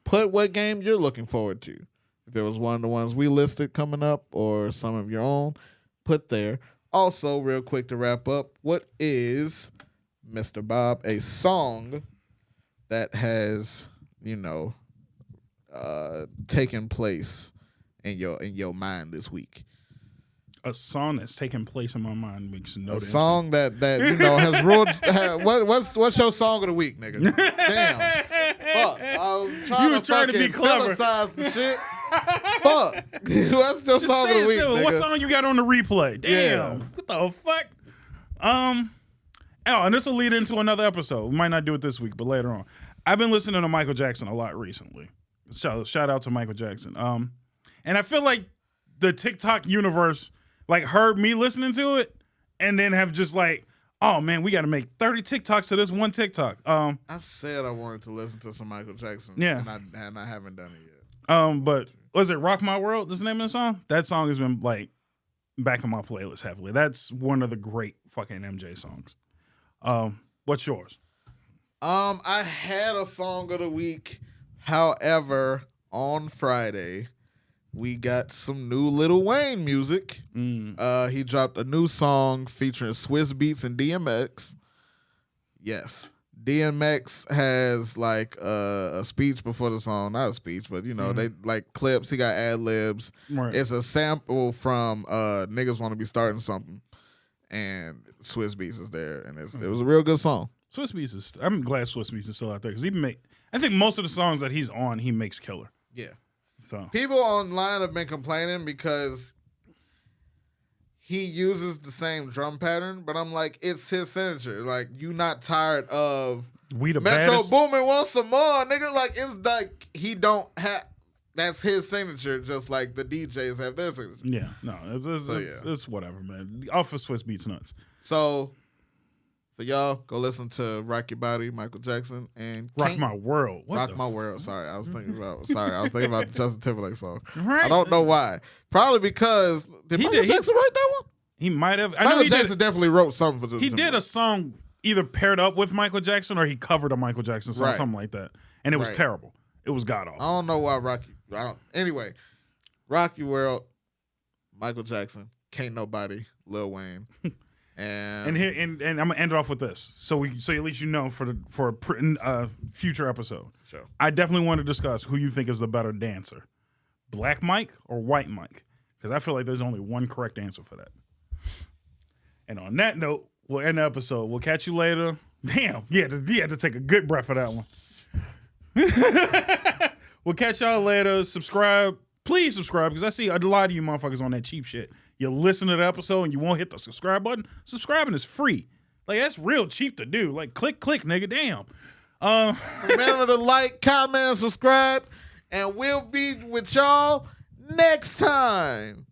put what game you're looking forward to. If it was one of the ones we listed coming up or some of your own, put there. Also, real quick to wrap up, what is, Mr. Bob, a song that has, taken place in your mind this week? A song that's taken place in my mind makes no sense. A song that has ruled. What's your song of the week, nigga? Damn. Fuck. I was trying to be clever. Philosophize the shit. Fuck. What's your song of the week, nigga? What song you got on the replay? Damn. Yeah. What the fuck? And this will lead into another episode. We might not do it this week, but later on. I've been listening to Michael Jackson a lot recently. Shout out to Michael Jackson. And I feel like the TikTok universe heard me listening to it and then have just oh man, we got to make 30 TikToks to this one TikTok. I said I wanted to listen to some Michael Jackson. Yeah. And I haven't done it yet. But was it Rock My World? Is the name of the song? That song has been back in my playlist heavily. That's one of the great fucking MJ songs. What's yours? I had a song of the week. However, on Friday, we got some new Lil Wayne music. He dropped a new song featuring Swiss Beats and DMX. Yes. DMX has like a speech before the song, not a speech, but you know they like clips. He got ad libs. Right. It's a sample from "Niggas Want to Be Starting Something," and Swiss Beats is there, and it was a real good song. Swiss Beats is. I'm glad Swiss Beats is still out there because I think most of the songs that he's on, he makes killer. Yeah. So people online have been complaining because he uses the same drum pattern, but I'm like, it's his signature. Like, you not tired of We the Metro Baddest? Boomin want some more, nigga. Like, it's like he don't have. That's his signature, just like the DJs have their signature. Yeah, no, it's whatever, man. Off of Swiss Beats nuts. So, for y'all, go listen to Rock Your Body, Michael Jackson, and Rock My World. What Rock the My World. Sorry, I was thinking about. The Justin Timberlake song. Right. I don't know why. Probably because did Michael Jackson write that one? He might have. I know Michael he Jackson definitely wrote something for Justin He Timberlake. did a song either paired up with Michael Jackson or he covered a Michael Jackson song, Right. something like that, and it was Right. terrible. It was god awful. I don't know why Anyway, Rock Your World, Michael Jackson, Can't Nobody, Lil Wayne, and And I'm gonna end it off with this, so at least you know for a future episode. Sure. I definitely want to discuss who you think is the better dancer, Black Mike or White Mike, because I feel like there's only one correct answer for that. And on that note, we'll end the episode. We'll catch you later. Damn, you had to take a good breath for that one. We'll catch y'all later. Subscribe. Please subscribe, because I see a lot of you motherfuckers on that cheap shit. You listen to the episode and you won't hit the subscribe button. Subscribing is free. Like, that's real cheap to do. Like, click, nigga. Damn. Remember to like, comment, and subscribe, and we'll be with y'all next time.